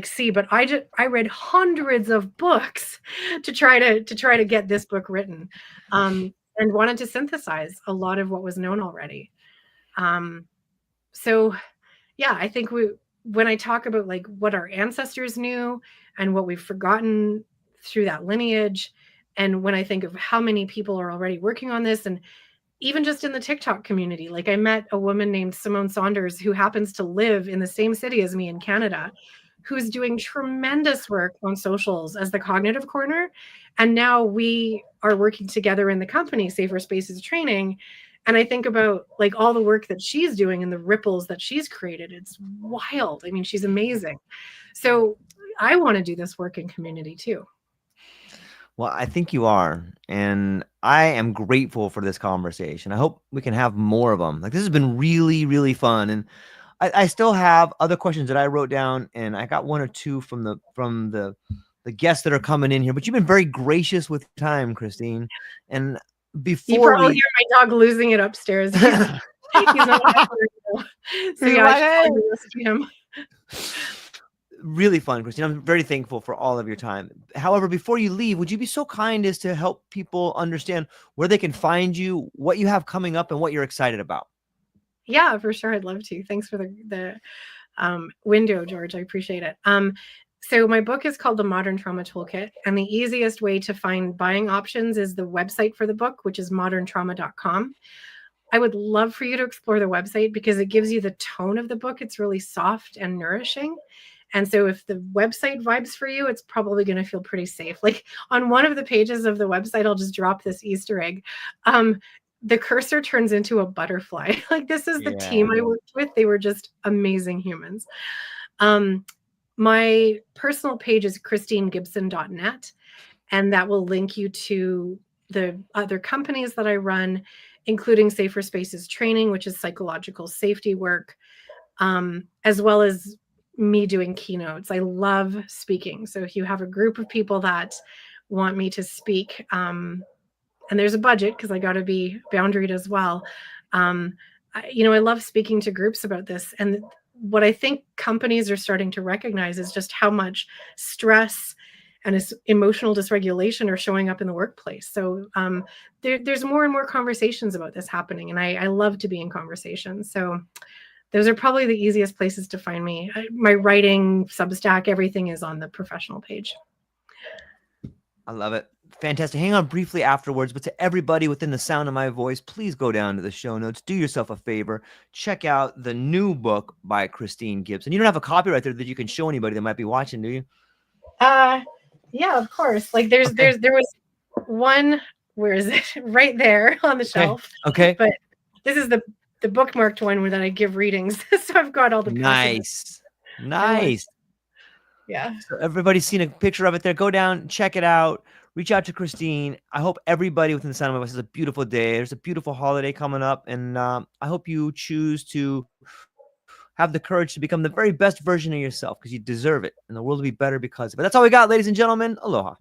see, but I read hundreds of books to try to get this book written, and wanted to synthesize a lot of what was known already. So yeah, I think when I talk about like what our ancestors knew and what we've forgotten through that lineage, and when I think of how many people are already working on this, and even just in the TikTok community, like I met a woman named Simone Saunders who happens to live in the same city as me in Canada, who's doing tremendous work on socials as the cognitive corner. And now we are working together in the company, Safer Spaces Training. And I think about like all the work that she's doing and the ripples that she's created. It's wild. I mean, she's amazing. So I want to do this work in community too. Well, I think you are. And I am grateful for this conversation. I hope we can have more of them. Like, this has been really, really fun. And I still have other questions that I wrote down, and I got one or two from the guests that are coming in here. But you've been very gracious with time, Christine. And You before probably we hear my dog losing it upstairs. He's not happy right now. So He's yeah, like, I should hey. probably listen to him. really fun, Christine. I'm very thankful for all of your time. However, before you leave, would you be so kind as to help people understand where they can find you, what you have coming up, and what you're excited about? Yeah, for sure. I'd love to. Thanks for the window, George. I appreciate it. So my book is called The Modern Trauma Toolkit, and the easiest way to find buying options is the website for the book, which is moderntrauma.com. I would love for you to explore the website because it gives you the tone of the book. It's really soft and nourishing. And so if the website vibes for you, it's probably going to feel pretty safe. Like on one of the pages of the website, I'll just drop this Easter egg. The cursor turns into a butterfly. Like this is the team Yeah. I worked with. They were just amazing humans. Um, my personal page is christinegibson.net, and that will link you to the other companies that I run, including Safer Spaces Training, which is psychological safety work, as well as me doing keynotes. I love speaking. So if you have a group of people that want me to speak, and there's a budget because I got to be boundaried as well. I love speaking to groups about this. And what I think companies are starting to recognize is just how much stress and emotional dysregulation are showing up in the workplace. So there's more and more conversations about this happening. And I love to be in conversations. So those are probably the easiest places to find me. My writing, Substack, everything is on the professional page. I love it. Fantastic. Hang on briefly afterwards, but to everybody within the sound of my voice, please go down to the show notes. Do yourself a favor. Check out the new book by Christine Gibson. You don't have a copy right there that you can show anybody that might be watching, do you? Yeah, of course. Like there was one, where is it? Right there on the shelf. Okay. But this is the bookmarked one that I give readings. So I've got all the passages. Nice. Yeah. So everybody's seen a picture of it there. Go down, check it out. Reach out to Christine. I hope everybody within the sound of my voice has a beautiful day. There's a beautiful holiday coming up, and I hope you choose to have the courage to become the very best version of yourself because you deserve it, and the world will be better because of it. That's all we got, ladies and gentlemen. Aloha.